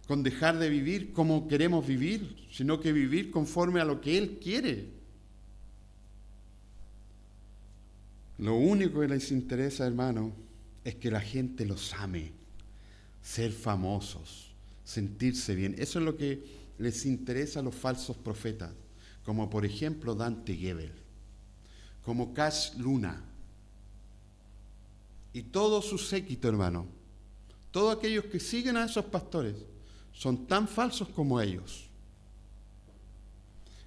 con dejar de vivir como queremos vivir, sino que vivir conforme a lo que Él quiere. Lo único que les interesa, hermano, es que la gente los ame, ser famosos, sentirse bien. Eso es lo que les interesa a los falsos profetas, como por ejemplo Dante Gebel, como Cash Luna y todo su séquito, hermano. Todos aquellos que siguen a esos pastores son tan falsos como ellos.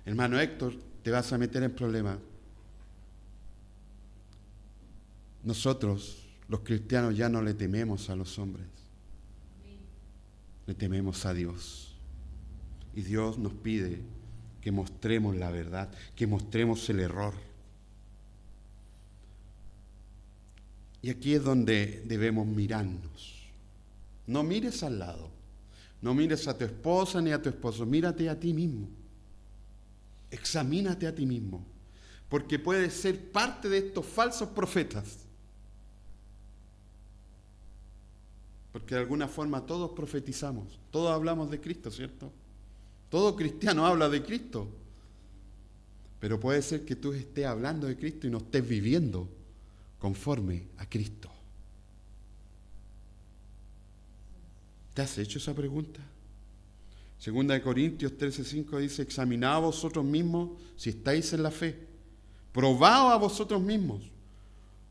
Hermano Héctor, te vas a meter en problemas. Nosotros, los cristianos, ya no le tememos a los hombres. Le tememos a Dios. Y Dios nos pide que mostremos la verdad, que mostremos el error. Y aquí es donde debemos mirarnos. No mires al lado. No mires a tu esposa ni a tu esposo. Mírate a ti mismo. Examínate a ti mismo. Porque puedes ser parte de estos falsos profetas. Porque de alguna forma todos profetizamos. Todos hablamos de Cristo, ¿cierto? Todo cristiano habla de Cristo. Pero puede ser que tú estés hablando de Cristo y no estés viviendo conforme a Cristo. ¿Te has hecho esa pregunta? Segunda de Corintios 13:5 dice, examinaos a vosotros mismos si estáis en la fe. Probaos a vosotros mismos.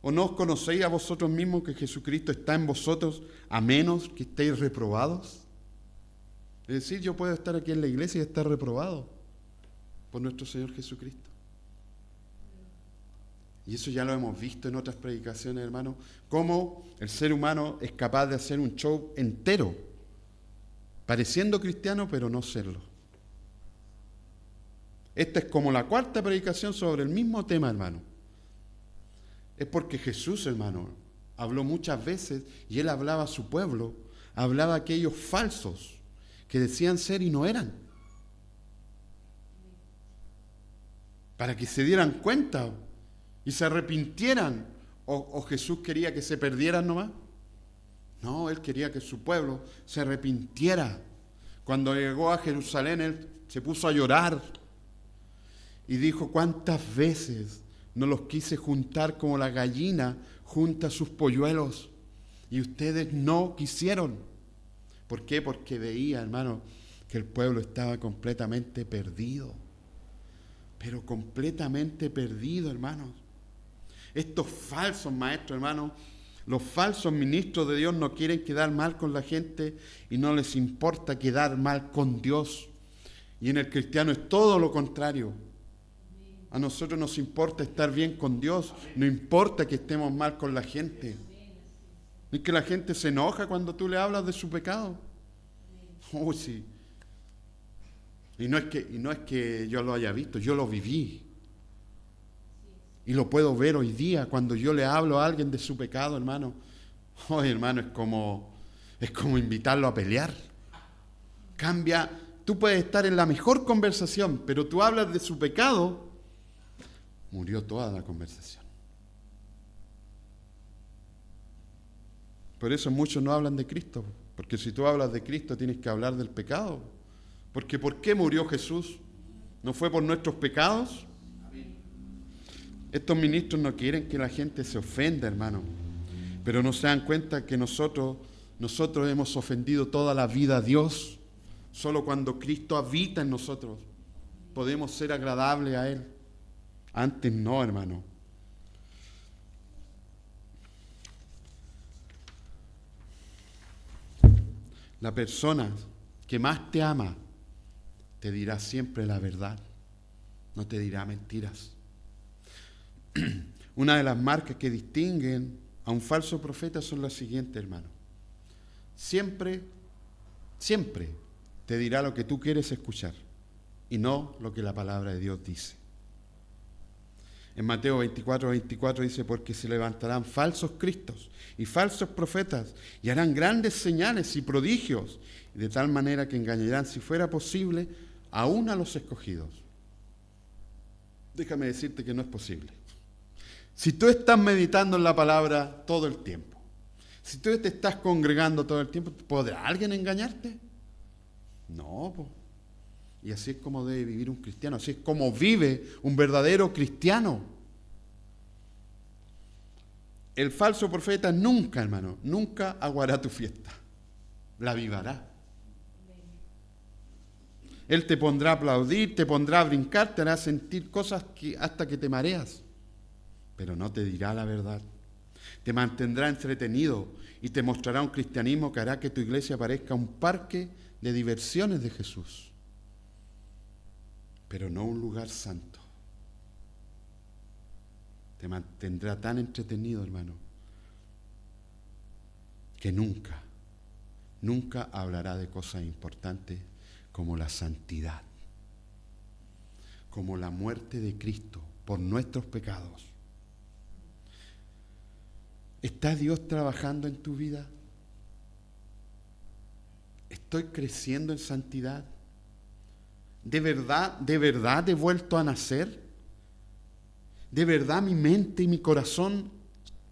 ¿O no os conocéis a vosotros mismos que Jesucristo está en vosotros a menos que estéis reprobados? Es decir, yo puedo estar aquí en la iglesia y estar reprobado por nuestro Señor Jesucristo. Y eso ya lo hemos visto en otras predicaciones, hermanos, cómo el ser humano es capaz de hacer un show entero, pareciendo cristiano, pero no serlo. Esta es como la cuarta predicación sobre el mismo tema, hermano. Es porque Jesús, hermano, habló muchas veces y Él hablaba a su pueblo, hablaba a aquellos falsos que decían ser y no eran. Para que se dieran cuenta y se arrepintieran. ¿O Jesús quería que se perdieran nomás? No, Él quería que su pueblo se arrepintiera. Cuando llegó a Jerusalén, Él se puso a llorar y dijo, ¿cuántas veces no los quise juntar como la gallina junta sus polluelos? Y ustedes no quisieron. ¿Por qué? Porque veía, hermano, que el pueblo estaba completamente perdido. Pero completamente perdido, hermanos. Estos falsos maestros, hermanos, los falsos ministros de Dios no quieren quedar mal con la gente y no les importa quedar mal con Dios. Y en el cristiano es todo lo contrario. A nosotros nos importa estar bien con Dios, no importa que estemos mal con la gente. Es que la gente se enoja cuando tú le hablas de su pecado. Oh, sí. Y no es que yo lo haya visto, yo lo viví. Y lo puedo ver hoy día cuando yo le hablo a alguien de su pecado, hermano. Oh, hermano, es como invitarlo a pelear. Cambia, tú puedes estar en la mejor conversación, pero tú hablas de su pecado, murió toda la conversación. Por eso muchos no hablan de Cristo, porque si tú hablas de Cristo tienes que hablar del pecado. Porque ¿por qué murió Jesús? ¿No fue por nuestros pecados? Estos ministros no quieren que la gente se ofenda, hermano, pero no se dan cuenta que nosotros hemos ofendido toda la vida a Dios. Solo cuando Cristo habita en nosotros podemos ser agradables a Él. Antes no, hermano. La persona que más te ama te dirá siempre la verdad, no te dirá mentiras. Una de las marcas que distinguen a un falso profeta son las siguientes, hermano. Siempre te dirá lo que tú quieres escuchar y no lo que la palabra de Dios dice. En Mateo 24 dice, porque se levantarán falsos cristos y falsos profetas y harán grandes señales y prodigios, de tal manera que engañarán, si fuera posible, aún a los escogidos. Déjame decirte que no es posible. Si tú estás meditando en la palabra todo el tiempo, si tú te estás congregando todo el tiempo, ¿podrá alguien engañarte? No, pues. Y así es como debe vivir un cristiano, así es como vive un verdadero cristiano. El falso profeta nunca, hermano, nunca aguará tu fiesta, la avivará. Él te pondrá a aplaudir, te pondrá a brincar, te hará sentir cosas hasta que te mareas, pero no te dirá la verdad. Te mantendrá entretenido y te mostrará un cristianismo que hará que tu iglesia parezca un parque de diversiones de Jesús, pero no un lugar santo. Te mantendrá tan entretenido, hermano, que nunca hablará de cosas importantes como la santidad, como la muerte de Cristo por nuestros pecados. ¿Está Dios trabajando en tu vida? ¿Estoy creciendo en santidad? ¿De verdad he vuelto a nacer? ¿De verdad mi mente y mi corazón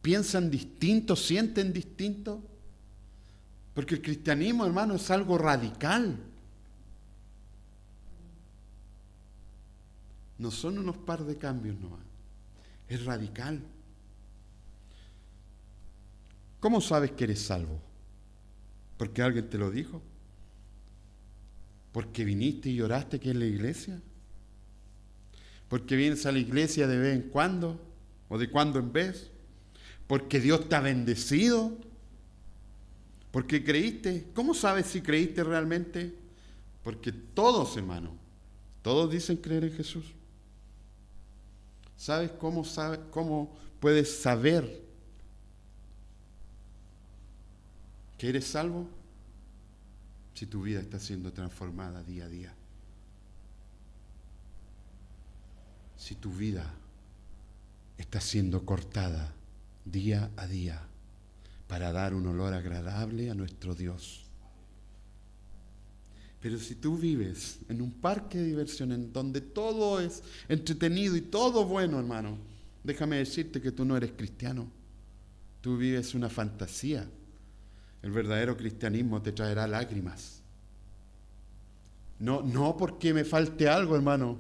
piensan distinto, sienten distinto? Porque el cristianismo, hermano, es algo radical. No son unos par de cambios nomás. Es radical. ¿Cómo sabes que eres salvo? ¿Porque alguien te lo dijo? ¿Porque viniste y lloraste aquí en la iglesia? ¿Porque vienes a la iglesia de vez en cuando? ¿O de cuando en vez? ¿Porque Dios te ha bendecido? ¿Porque creíste? ¿Cómo sabes si creíste realmente? Porque todos, hermano, todos dicen creer en Jesús. ¿Sabes cómo puedes saber que eres salvo? Si tu vida está siendo transformada día a día. Si tu vida está siendo cortada día a día para dar un olor agradable a nuestro Dios. Pero si tú vives en un parque de diversión en donde todo es entretenido y todo bueno, hermano, déjame decirte que tú no eres cristiano. Tú vives una fantasía. El verdadero cristianismo te traerá lágrimas. No porque me falte algo, hermano.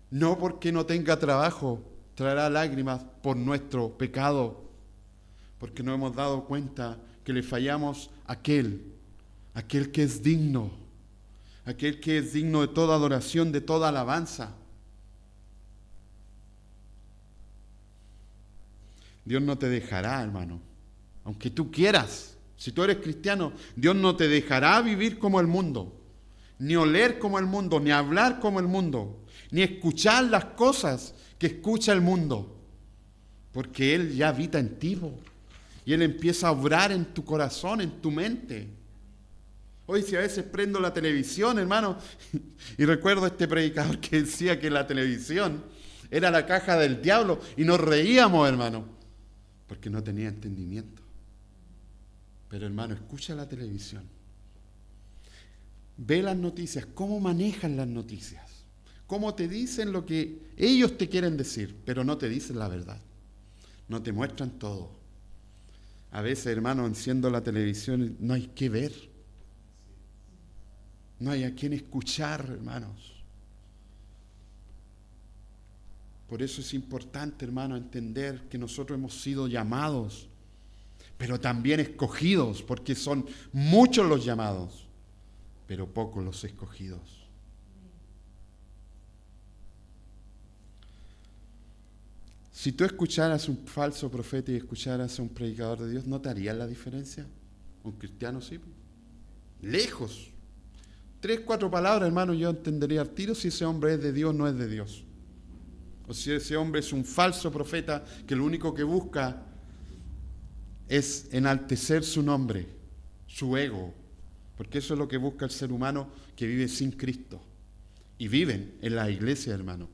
No porque no tenga trabajo, traerá lágrimas por nuestro pecado. Porque no hemos dado cuenta que le fallamos a aquel que es digno, aquel que es digno de toda adoración, de toda alabanza. Dios no te dejará, hermano, aunque tú quieras. Si tú eres cristiano, Dios no te dejará vivir como el mundo, ni oler como el mundo, ni hablar como el mundo, ni escuchar las cosas que escucha el mundo, porque Él ya habita en ti, y Él empieza a obrar en tu corazón, en tu mente. Hoy si a veces prendo la televisión, hermano, y recuerdo a este predicador que decía que la televisión era la caja del diablo, y nos reíamos, hermano, porque no tenía entendimiento. Pero, hermano, escucha la televisión. Ve las noticias, cómo manejan las noticias, cómo te dicen lo que ellos te quieren decir, pero no te dicen la verdad. No te muestran todo. A veces, hermano, enciendo la televisión, no hay qué ver. No hay a quien escuchar, hermanos. Por eso es importante, hermano, entender que nosotros hemos sido llamados, pero también escogidos, porque son muchos los llamados, pero pocos los escogidos. Si tú escucharas un falso profeta y escucharas a un predicador de Dios, ¿no te harías la diferencia? Un cristiano sí. Lejos. 3, 4 palabras, hermano, yo entendería al tiro si ese hombre es de Dios o no es de Dios. O si ese hombre es un falso profeta que lo único que busca es enaltecer su nombre, su ego. Porque eso es lo que busca el ser humano que vive sin Cristo. Y viven en la iglesia, hermano.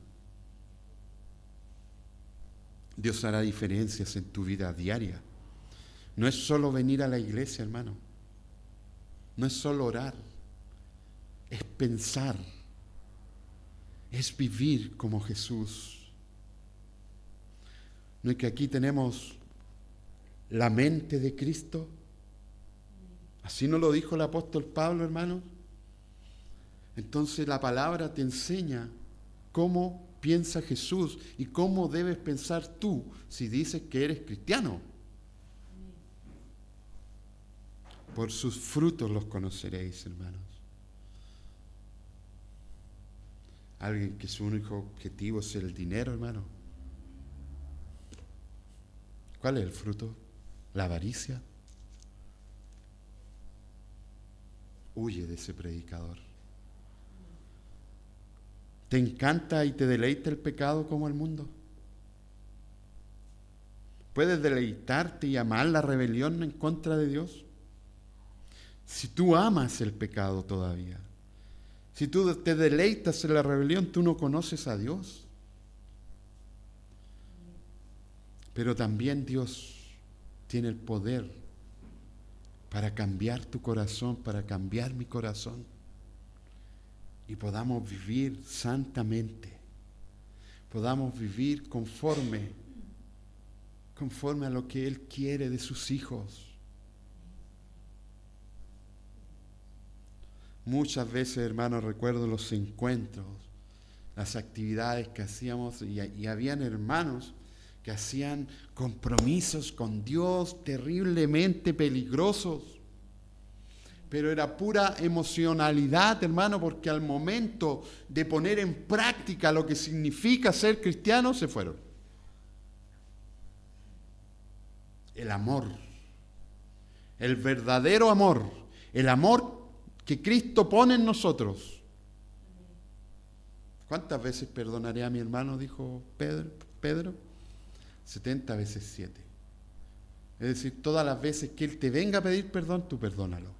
Dios hará diferencias en tu vida diaria. No es solo venir a la iglesia, hermano. No es solo orar. Es pensar. Es vivir como Jesús. ¿No es que aquí tenemos la mente de Cristo? Así nos lo dijo el apóstol Pablo, hermano. Entonces la palabra te enseña cómo piensa Jesús y cómo debes pensar tú si dices que eres cristiano. Por sus frutos los conoceréis, hermanos. Alguien que su único objetivo es el dinero, hermano. ¿Cuál es el fruto? La avaricia. Huye de ese predicador. ¿Te encanta y te deleita el pecado como el mundo? ¿Puedes deleitarte y amar la rebelión en contra de Dios? Si tú amas el pecado todavía, si tú te deleitas en la rebelión, tú no conoces a Dios. Pero también Dios tiene el poder para cambiar tu corazón, para cambiar mi corazón, y podamos vivir santamente, podamos vivir conforme a lo que Él quiere de sus hijos. Muchas veces, hermanos, recuerdo los encuentros, las actividades que hacíamos, y habían hermanos que hacían compromisos con Dios terriblemente peligrosos. pero era pura emocionalidad, hermano, porque al momento de poner en práctica lo que significa ser cristiano, se fueron. El amor, el verdadero amor, el amor que Cristo pone en nosotros. ¿Cuántas veces perdonaré a mi hermano? Dijo Pedro. 70 veces 7. Es decir, todas las veces que Él te venga a pedir perdón, tú perdónalo.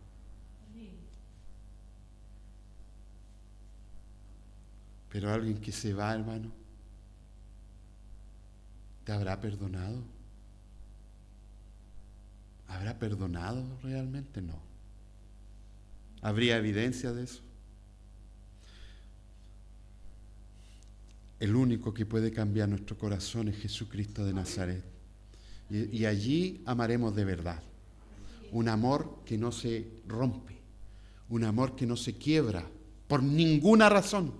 Pero alguien que se va, hermano, ¿te habrá perdonado? ¿Habrá perdonado realmente? No. ¿Habría evidencia de eso? El único que puede cambiar nuestro corazón es Jesucristo de Nazaret. Y allí amaremos de verdad. Un amor que no se rompe. Un amor que no se quiebra por ninguna razón.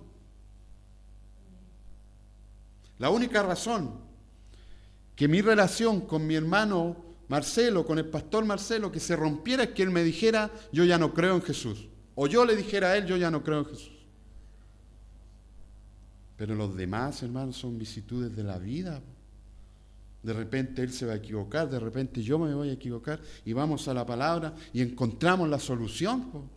La única razón que mi relación con mi hermano Marcelo, con el pastor Marcelo, que se rompiera es que él me dijera, yo ya no creo en Jesús. O yo le dijera a él, yo ya no creo en Jesús. Pero los demás, hermanos, son vicisitudes de la vida. De repente él se va a equivocar, de repente yo me voy a equivocar y vamos a la palabra y encontramos la solución.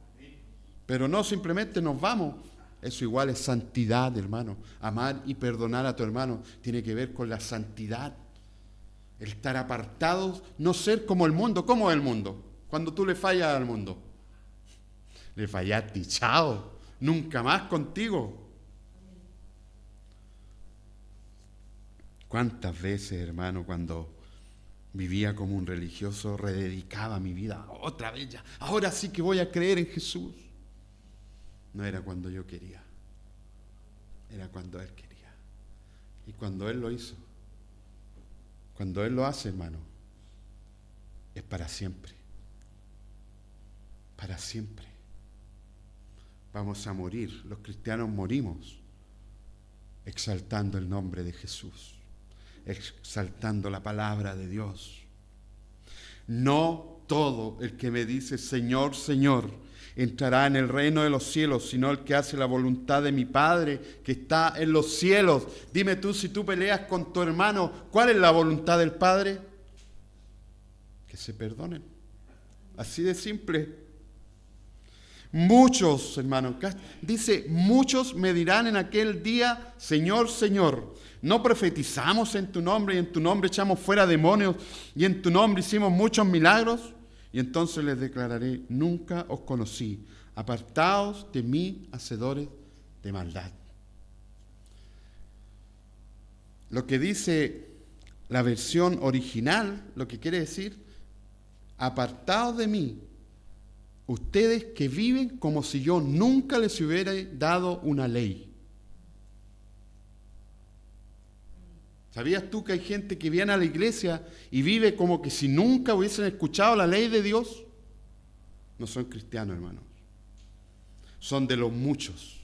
Pero no simplemente nos vamos. Eso igual es santidad, hermano. Amar y perdonar a tu hermano tiene que ver con la santidad. El estar apartados, no ser como el mundo. ¿Cómo es el mundo? Cuando tú le fallas al mundo. Le fallaste, chao. Nunca más contigo. ¿Cuántas veces, hermano, cuando vivía como un religioso, rededicaba mi vida otra vez ya? Ahora sí que voy a creer en Jesús. No era cuando yo quería, era cuando Él quería. Y cuando Él lo hizo, cuando Él lo hace, hermano, es para siempre. Para siempre. Vamos a morir, los cristianos morimos exaltando el nombre de Jesús, exaltando la palabra de Dios. No todo el que me dice Señor, Señor, entrará en el reino de los cielos, sino el que hace la voluntad de mi Padre que está en los cielos. Dime tú, si tú peleas con tu hermano, ¿cuál es la voluntad del Padre? Que se perdonen. Así de simple. Muchos, hermanos, dice, muchos me dirán en aquel día, Señor, Señor, ¿no profetizamos en tu nombre y en tu nombre echamos fuera demonios y en tu nombre hicimos muchos milagros? Y entonces les declararé, nunca os conocí, apartaos de mí, hacedores de maldad. Lo que dice la versión original, lo que quiere decir, apartaos de mí, ustedes que viven como si yo nunca les hubiera dado una ley. ¿Sabías tú que hay gente que viene a la iglesia y vive como que si nunca hubiesen escuchado la ley de Dios? No son cristianos, hermanos. Son de los muchos.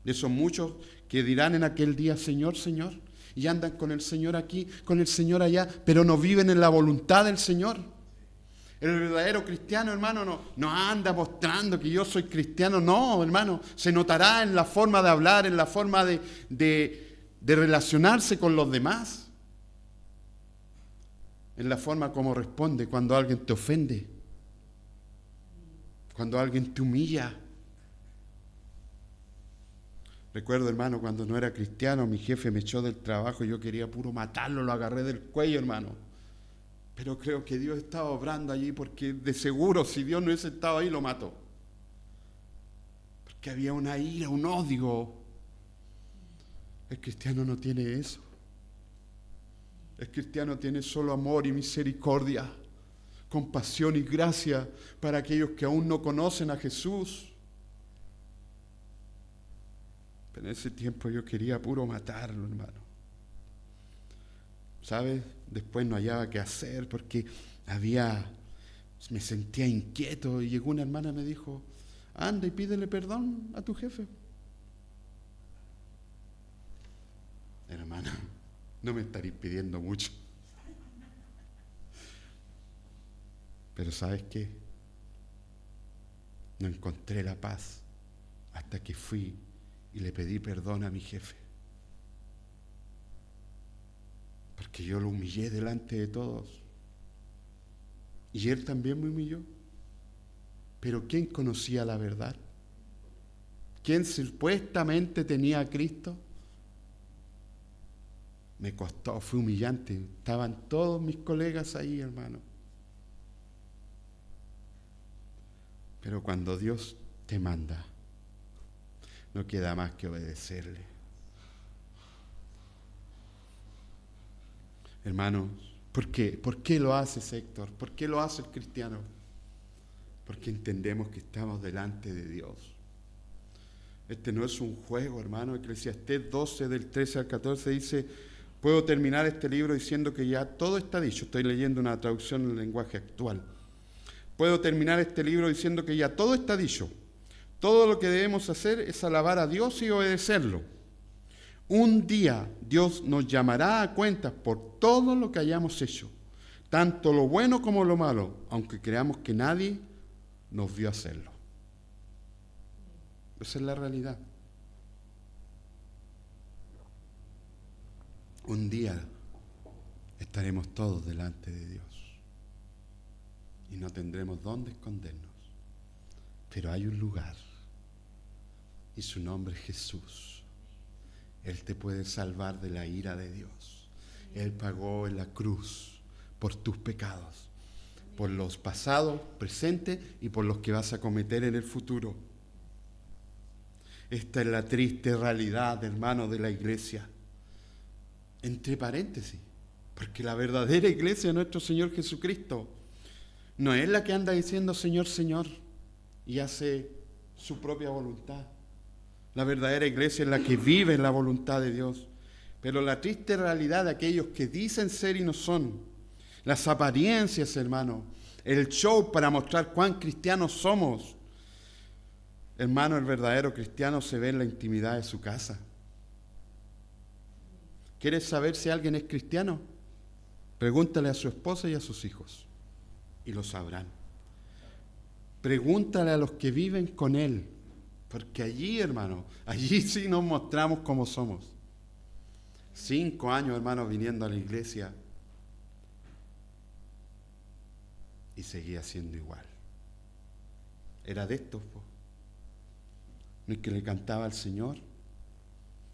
De esos muchos que dirán en aquel día, Señor, Señor, y andan con el Señor aquí, con el Señor allá, pero no viven en la voluntad del Señor. El verdadero cristiano, hermano, no anda mostrando que yo soy cristiano. No, hermano, se notará en la forma de hablar, en la forma de relacionarse con los demás, en la forma como responde cuando alguien te ofende, cuando alguien te humilla. Recuerdo, hermano, cuando no era cristiano, mi jefe me echó del trabajo y yo quería puro matarlo, lo agarré del cuello, hermano. Pero creo que Dios estaba obrando allí porque de seguro si Dios no hubiese estado ahí lo mató. Porque había una ira, un odio. El cristiano no tiene eso. El cristiano tiene solo amor y misericordia, compasión y gracia para aquellos que aún no conocen a Jesús. Pero en ese tiempo yo quería puro matarlo, hermano. ¿Sabes? Después no hallaba qué hacer porque me sentía inquieto y llegó una hermana y me dijo, anda y pídele perdón a tu jefe. Hermana, no me estaréis pidiendo mucho. Pero ¿sabes qué? No encontré la paz hasta que fui y le pedí perdón a mi jefe. Porque yo lo humillé delante de todos. Y él también me humilló. Pero ¿quién conocía la verdad? ¿Quién supuestamente tenía a Cristo? Me costó, fue humillante. Estaban todos mis colegas ahí, hermano. Pero cuando Dios te manda, no queda más que obedecerle. Hermanos, ¿por qué? ¿Por qué lo haces, Héctor? ¿Por qué lo hace el cristiano? Porque entendemos que estamos delante de Dios. Este no es un juego, hermano. Eclesiastés 12, del 13 al 14 dice: puedo terminar este libro diciendo que ya todo está dicho. Estoy leyendo una traducción en el lenguaje actual. Puedo terminar este libro diciendo que ya todo está dicho. Todo lo que debemos hacer es alabar a Dios y obedecerlo. Un día Dios nos llamará a cuentas por todo lo que hayamos hecho, tanto lo bueno como lo malo, aunque creamos que nadie nos vio hacerlo. Esa es la realidad. Un día estaremos todos delante de Dios y no tendremos dónde escondernos. Pero hay un lugar y su nombre es Jesús. Él te puede salvar de la ira de Dios. Él pagó en la cruz por tus pecados, por los pasados, presentes y por los que vas a cometer en el futuro. Esta es la triste realidad, hermano, de la iglesia. Entre paréntesis, porque la verdadera iglesia de nuestro Señor Jesucristo no es la que anda diciendo Señor, Señor y hace su propia voluntad. La verdadera iglesia es la que vive en la voluntad de Dios. Pero la triste realidad de aquellos que dicen ser y no son, las apariencias, hermano, el show para mostrar cuán cristianos somos. Hermano, el verdadero cristiano se ve en la intimidad de su casa. ¿Quieres saber si alguien es cristiano? Pregúntale a su esposa y a sus hijos y lo sabrán. Pregúntale a los que viven con él, porque allí, hermano, allí sí nos mostramos como somos. 5 años, hermano, viniendo a la iglesia y seguía siendo igual. Era de estos, po. No es que le cantaba al Señor,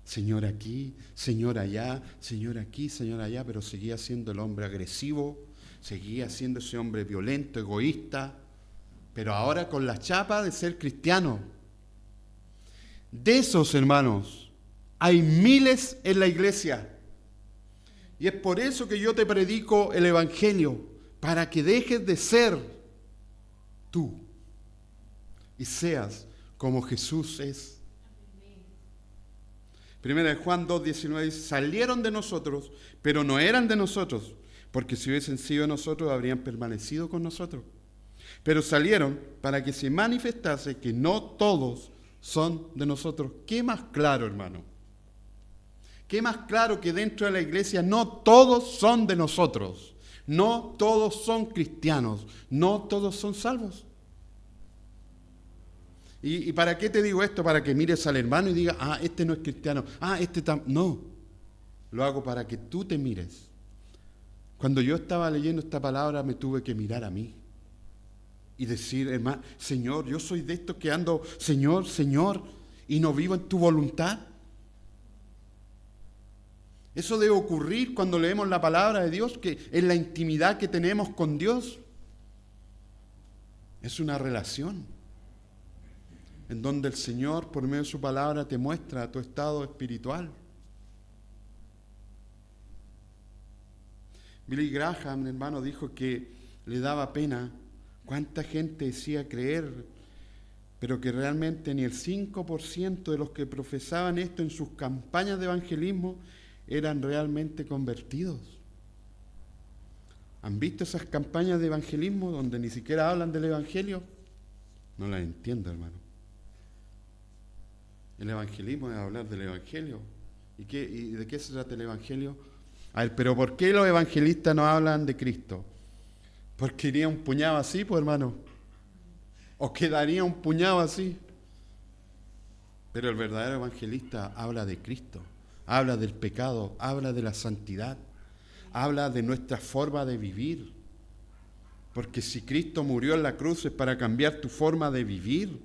Señor aquí, Señor allá, Señor aquí, Señor allá, pero seguía siendo el hombre agresivo, seguía siendo ese hombre violento, egoísta, pero ahora con la chapa de ser cristiano. De esos, hermanos, hay miles en la iglesia. Y es por eso que yo te predico el Evangelio, para que dejes de ser tú y seas como Jesús es. Primera de Juan 2:19 dice: salieron de nosotros, pero no eran de nosotros, porque si hubiesen sido de nosotros, habrían permanecido con nosotros. Pero salieron para que se manifestase que no todos son de nosotros. ¿Qué más claro, hermano? ¿Qué más claro que dentro de la iglesia no todos son de nosotros? No todos son cristianos, no todos son salvos. ¿Y para qué te digo esto? Para que mires al hermano y digas: este no es cristiano, este tampoco. No, lo hago para que tú te mires. Cuando yo estaba leyendo esta palabra me tuve que mirar a mí y decir: hermano, Señor, yo soy de estos que ando, Señor, Señor, y no vivo en tu voluntad. Eso debe ocurrir cuando leemos la palabra de Dios, que es la intimidad que tenemos con Dios. Es una relación en donde el Señor, por medio de su palabra, te muestra tu estado espiritual. Billy Graham, hermano, dijo que le daba pena cuánta gente decía creer, pero que realmente ni el 5% de los que profesaban esto en sus campañas de evangelismo eran realmente convertidos. ¿Han visto esas campañas de evangelismo donde ni siquiera hablan del evangelio? No las entiendo, hermano. El evangelismo es hablar del evangelio. ¿Y de qué se trata el evangelio? A ver, pero ¿por qué los evangelistas no hablan de Cristo? Porque iría un puñado así, pues, hermano. o quedaría un puñado así. Pero el verdadero evangelista habla de Cristo, habla del pecado, habla de la santidad, habla de nuestra forma de vivir. Porque si Cristo murió en la cruz es para cambiar tu forma de vivir.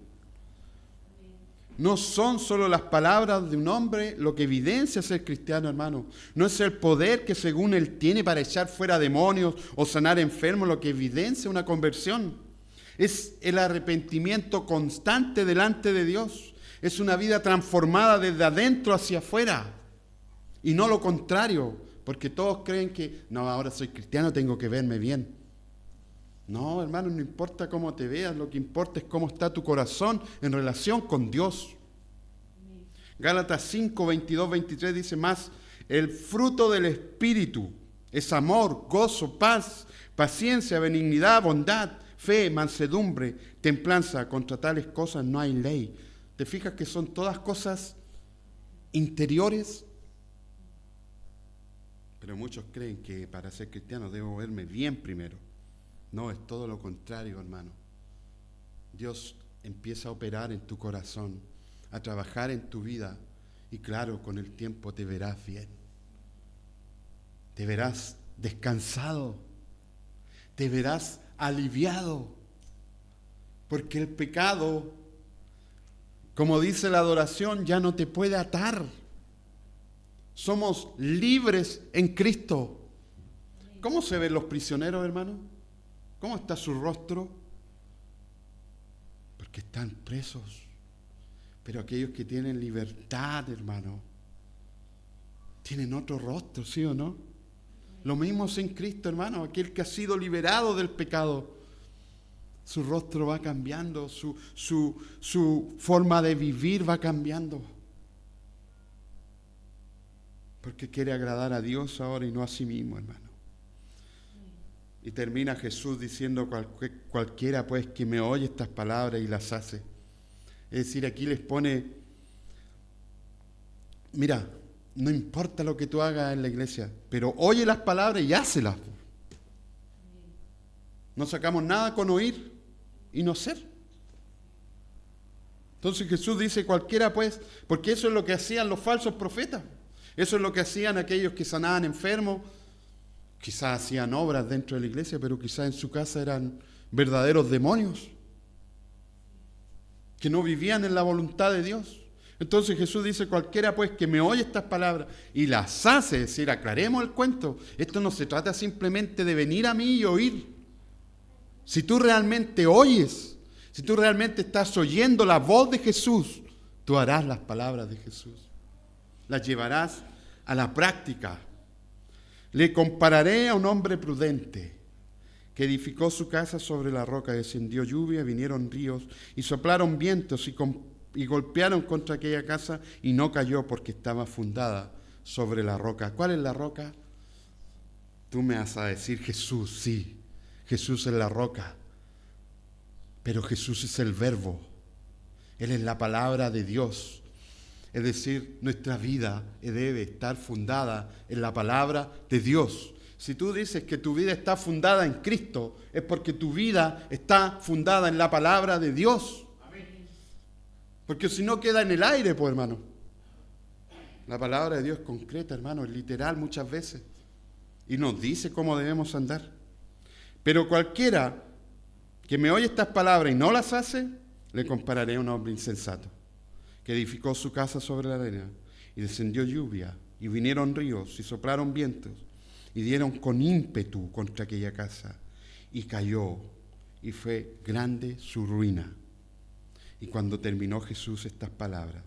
No son solo las palabras de un hombre lo que evidencia ser cristiano, hermano. No es el poder que según él tiene para echar fuera demonios o sanar enfermos lo que evidencia una conversión. Es el arrepentimiento constante delante de Dios. Es una vida transformada desde adentro hacia afuera. Y no lo contrario, porque todos creen que, no, ahora soy cristiano, tengo que verme bien. No, hermano, no importa cómo te veas, lo que importa es cómo está tu corazón en relación con Dios. Gálatas 5, 22, 23 dice más, el fruto del Espíritu es amor, gozo, paz, paciencia, benignidad, bondad, fe, mansedumbre, templanza. Contra tales cosas no hay ley. ¿Te fijas que son todas cosas interiores? Pero muchos creen que para ser cristiano debo verme bien primero. No, es todo lo contrario, hermano. Dios empieza a operar en tu corazón, a trabajar en tu vida, y claro, con el tiempo te verás bien. Te verás descansado, te verás aliviado, porque el pecado, como dice la adoración, ya no te puede atar. Somos libres en Cristo. ¿Cómo se ven los prisioneros, hermano? ¿Cómo está su rostro? Porque están presos. Pero aquellos que tienen libertad, hermano, tienen otro rostro, ¿sí o no? Lo mismo es en Cristo, hermano. Aquel que ha sido liberado del pecado, su rostro va cambiando, su forma de vivir va cambiando. Porque quiere agradar a Dios ahora y no a sí mismo, hermano. Y termina Jesús diciendo, cualquiera pues que me oye estas palabras y las hace. Es decir, aquí les pone, mira, no importa lo que tú hagas en la iglesia, pero oye las palabras y hácelas. No sacamos nada con oír y no ser. Entonces Jesús dice, cualquiera pues, porque eso es lo que hacían los falsos profetas. Eso es lo que hacían aquellos que sanaban enfermos. Quizás hacían obras dentro de la iglesia, pero quizás en su casa eran verdaderos demonios que no vivían en la voluntad de Dios. Entonces Jesús dice, cualquiera pues que me oye estas palabras y las hace, es decir, aclaremos el cuento. Esto no se trata simplemente de venir a mí y oír. Si tú realmente oyes, si tú realmente estás oyendo la voz de Jesús, tú harás las palabras de Jesús. Las llevarás a la práctica. Le compararé a un hombre prudente que edificó su casa sobre la roca. Descendió lluvia, vinieron ríos y soplaron vientos y golpearon contra aquella casa y no cayó porque estaba fundada sobre la roca. ¿Cuál es la roca? Tú me vas a decir Jesús, sí, Jesús es la roca, pero Jesús es el verbo, Él es la palabra de Dios. Es decir, nuestra vida debe estar fundada en la palabra de Dios. Si tú dices que tu vida está fundada en Cristo, es porque tu vida está fundada en la palabra de Dios. Porque si no queda en el aire, pues hermano. La palabra de Dios es concreta, hermano, es literal muchas veces. Y nos dice cómo debemos andar. Pero cualquiera que me oye estas palabras y no las hace, le compararé a un hombre insensato, que edificó su casa sobre la arena, y descendió lluvia, y vinieron ríos, y soplaron vientos, y dieron con ímpetu contra aquella casa, y cayó, y fue grande su ruina. Y cuando terminó Jesús estas palabras,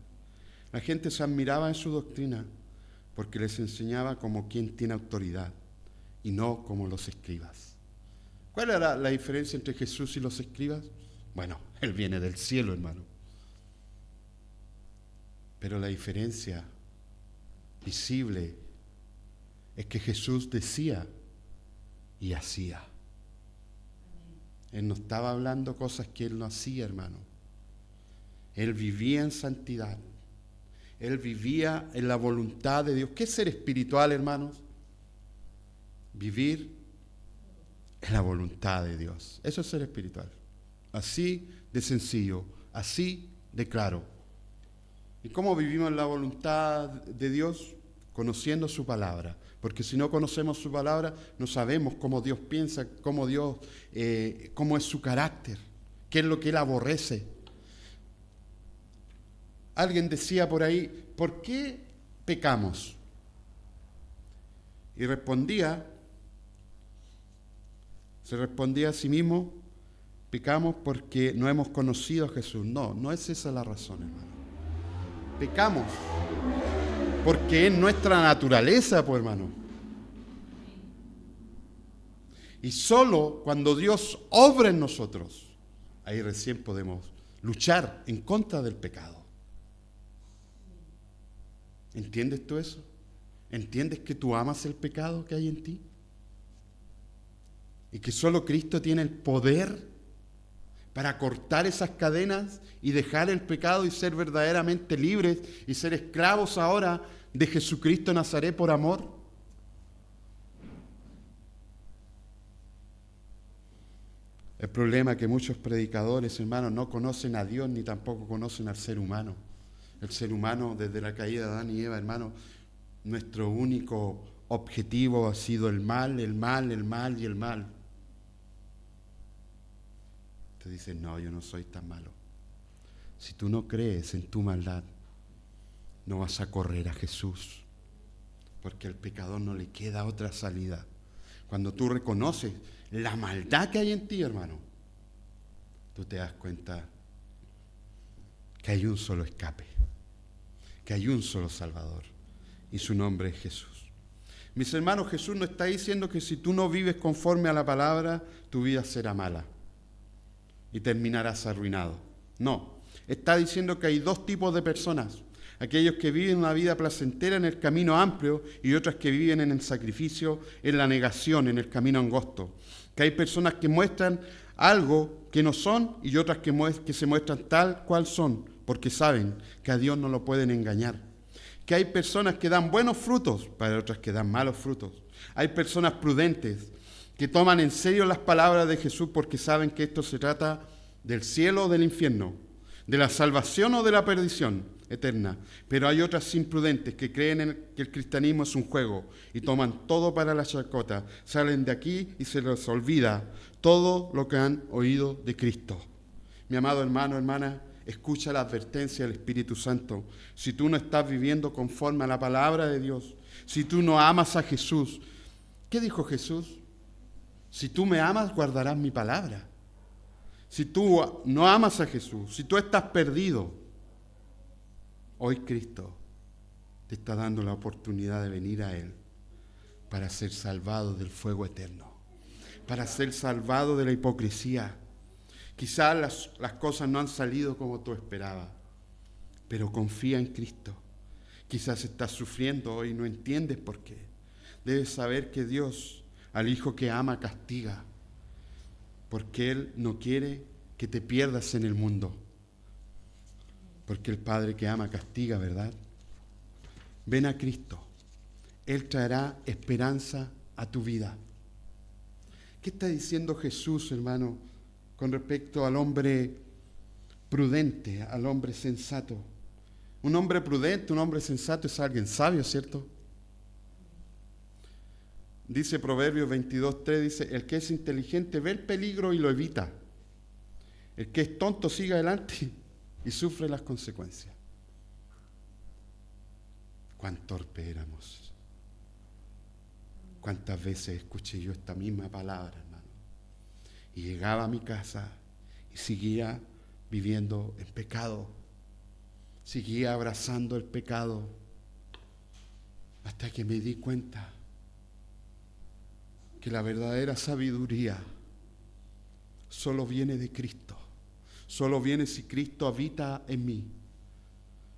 la gente se admiraba en su doctrina, porque les enseñaba como quien tiene autoridad, y no como los escribas. ¿Cuál era la diferencia entre Jesús y los escribas? Bueno, Él viene del cielo, hermano. Pero la diferencia visible es que Jesús decía y hacía. Él no estaba hablando cosas que Él no hacía, hermano. Él vivía en santidad. Él vivía en la voluntad de Dios. ¿Qué es ser espiritual, hermanos? Vivir en la voluntad de Dios. Eso es ser espiritual. Así de sencillo, así de claro. ¿Y cómo vivimos la voluntad de Dios? Conociendo su palabra. Porque si no conocemos su palabra, no sabemos cómo Dios piensa, cómo es su carácter, qué es lo que Él aborrece. Alguien decía por ahí, ¿por qué pecamos? Y se respondía a sí mismo, pecamos porque no hemos conocido a Jesús. No, no es esa la razón, hermano. Pecamos porque es nuestra naturaleza, pues, hermano. Y solo cuando Dios obra en nosotros, ahí recién podemos luchar en contra del pecado. ¿Entiendes tú eso? ¿Entiendes que tú amas el pecado que hay en ti? Y que solo Cristo tiene el poder para cortar esas cadenas y dejar el pecado y ser verdaderamente libres y ser esclavos ahora de Jesucristo Nazaret por amor. El problema es que muchos predicadores, hermanos, no conocen a Dios ni tampoco conocen al ser humano. El ser humano, desde la caída de Adán y Eva, hermano, nuestro único objetivo ha sido el mal, el mal, el mal y el mal. Te dicen, no, yo no soy tan malo. Si tú no crees en tu maldad, no vas a correr a Jesús, porque al pecador no le queda otra salida. Cuando tú reconoces la maldad que hay en ti, hermano, tú te das cuenta que hay un solo escape, que hay un solo Salvador, y su nombre es Jesús. Mis hermanos, Jesús no está diciendo que si tú no vives conforme a la palabra, tu vida será mala y terminarás arruinado. No, está diciendo que hay dos tipos de personas: aquellos que viven una vida placentera en el camino amplio y otras que viven en el sacrificio, en la negación, en el camino angosto. Que hay personas que muestran algo que no son y otras que se muestran tal cual son, porque saben que a Dios no lo pueden engañar. Que hay personas que dan buenos frutos, para otras que dan malos frutos. Hay personas prudentes que toman en serio las palabras de Jesús porque saben que esto se trata del cielo o del infierno, de la salvación o de la perdición eterna. Pero hay otras imprudentes que creen que el cristianismo es un juego y toman todo para la chacota, salen de aquí y se les olvida todo lo que han oído de Cristo. Mi amado hermano, hermana, escucha la advertencia del Espíritu Santo. Si tú no estás viviendo conforme a la palabra de Dios, si tú no amas a Jesús, ¿qué dijo Jesús? Si tú me amas, guardarás mi palabra. Si tú no amas a Jesús, si tú estás perdido, hoy Cristo te está dando la oportunidad de venir a Él para ser salvado del fuego eterno, para ser salvado de la hipocresía. Quizás las cosas no han salido como tú esperabas, pero confía en Cristo. Quizás estás sufriendo hoy y no entiendes por qué. Debes saber que Dios al hijo que ama castiga, porque Él no quiere que te pierdas en el mundo. Porque el Padre que ama castiga, ¿verdad? Ven a Cristo. Él traerá esperanza a tu vida. ¿Qué está diciendo Jesús, hermano, con respecto al hombre prudente, al hombre sensato? Un hombre prudente, un hombre sensato es alguien sabio, ¿cierto? Dice Proverbios 22:3, dice, el que es inteligente ve el peligro y lo evita. El que es tonto sigue adelante y sufre las consecuencias. Cuán torpe éramos. Cuántas veces escuché yo esta misma palabra, hermano. Y llegaba a mi casa y seguía viviendo en pecado. Seguía abrazando el pecado. Hasta que me di cuenta que la verdadera sabiduría solo viene de Cristo. Solo viene si Cristo habita en mí.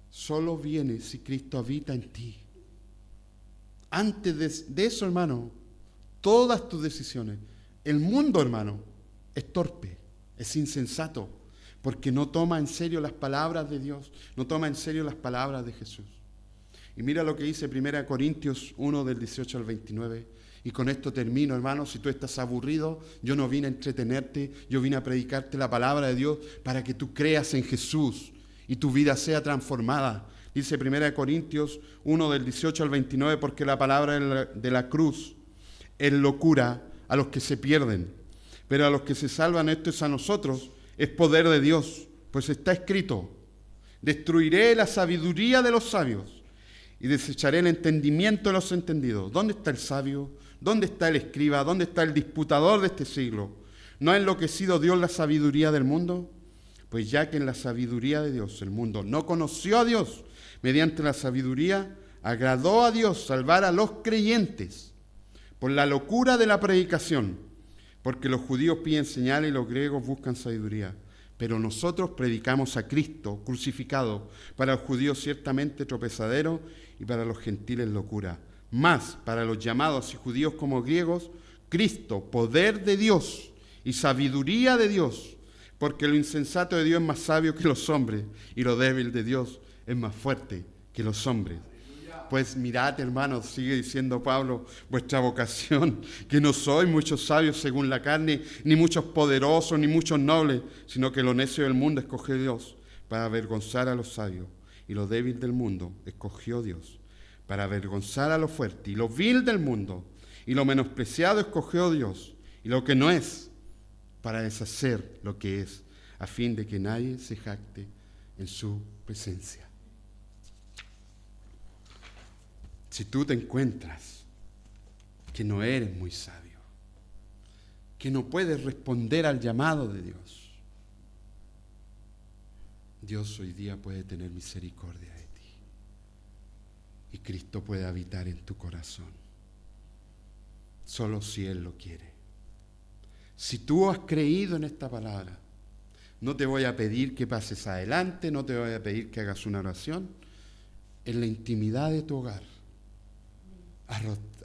Solo viene si Cristo habita en ti. Antes de eso, hermano, todas tus decisiones, el mundo, hermano, es torpe, es insensato, porque no toma en serio las palabras de Dios, no toma en serio las palabras de Jesús. Y mira lo que dice 1 Corintios 1, del 18 al 29. Y con esto termino, hermano. Si tú estás aburrido, yo no vine a entretenerte, yo vine a predicarte la palabra de Dios para que tú creas en Jesús y tu vida sea transformada. Dice 1 Corintios 1 del 18 al 29, porque la palabra de la cruz es locura a los que se pierden, pero a los que se salvan, esto es a nosotros, es poder de Dios, pues está escrito: destruiré la sabiduría de los sabios y desecharé el entendimiento de los entendidos. ¿Dónde está el sabio? ¿Dónde está el escriba? ¿Dónde está el disputador de este siglo? ¿No ha enloquecido Dios la sabiduría del mundo? Pues ya que en la sabiduría de Dios el mundo no conoció a Dios, mediante la sabiduría agradó a Dios salvar a los creyentes por la locura de la predicación, porque los judíos piden señales y los griegos buscan sabiduría. Pero nosotros predicamos a Cristo crucificado, para los judíos ciertamente tropezadero y para los gentiles locura. Más para los llamados y judíos como griegos, Cristo, poder de Dios y sabiduría de Dios, porque lo insensato de Dios es más sabio que los hombres y lo débil de Dios es más fuerte que los hombres. Pues mirad, hermanos, sigue diciendo Pablo, vuestra vocación, que no sois muchos sabios según la carne, ni muchos poderosos, ni muchos nobles, sino que lo necio del mundo escogió Dios para avergonzar a los sabios, y lo débil del mundo escogió Dios para avergonzar a lo fuerte, y lo vil del mundo y lo menospreciado escogió Dios, y lo que no es, para deshacer lo que es, a fin de que nadie se jacte en su presencia. Si tú te encuentras que no eres muy sabio, que no puedes responder al llamado de Dios, Dios hoy día puede tener misericordia de ti y Cristo puede habitar en tu corazón, solo si Él lo quiere. Si tú has creído en esta palabra, no te voy a pedir que pases adelante, no te voy a pedir que hagas una oración. En la intimidad de tu hogar,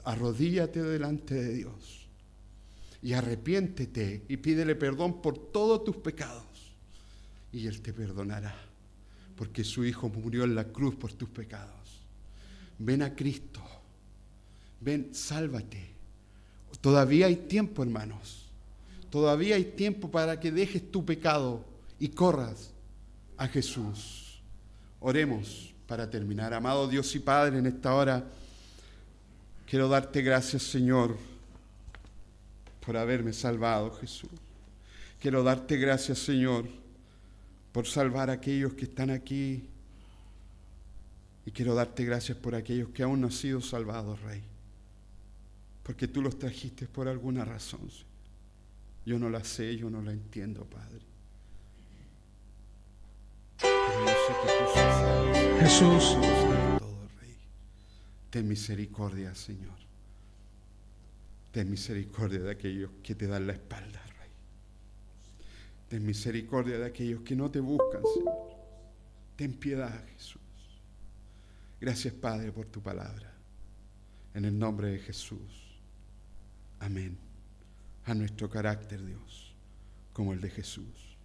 arrodíllate delante de Dios y arrepiéntete y pídele perdón por todos tus pecados y Él te perdonará, porque su Hijo murió en la cruz por tus pecados. Ven a Cristo, ven, sálvate. Todavía hay tiempo, hermanos, todavía hay tiempo para que dejes tu pecado y corras a Jesús. Oremos para terminar. Amado Dios y Padre, en esta hora quiero darte gracias, Señor, por haberme salvado, Jesús. Quiero darte gracias, Señor, por salvar a aquellos que están aquí. Y quiero darte gracias por aquellos que aún no han sido salvados, Rey. Porque tú los trajiste por alguna razón, Señor. Yo no la sé, yo no la entiendo, Padre. Pero yo sé que tú sabes. Jesús. Todo, Rey. Ten misericordia, Señor. Ten misericordia de aquellos que te dan la espalda, Rey. Ten misericordia de aquellos que no te buscan, Señor. Ten piedad, Jesús. Gracias, Padre, por tu palabra. En el nombre de Jesús. Amén. A nuestro carácter, Dios, como el de Jesús.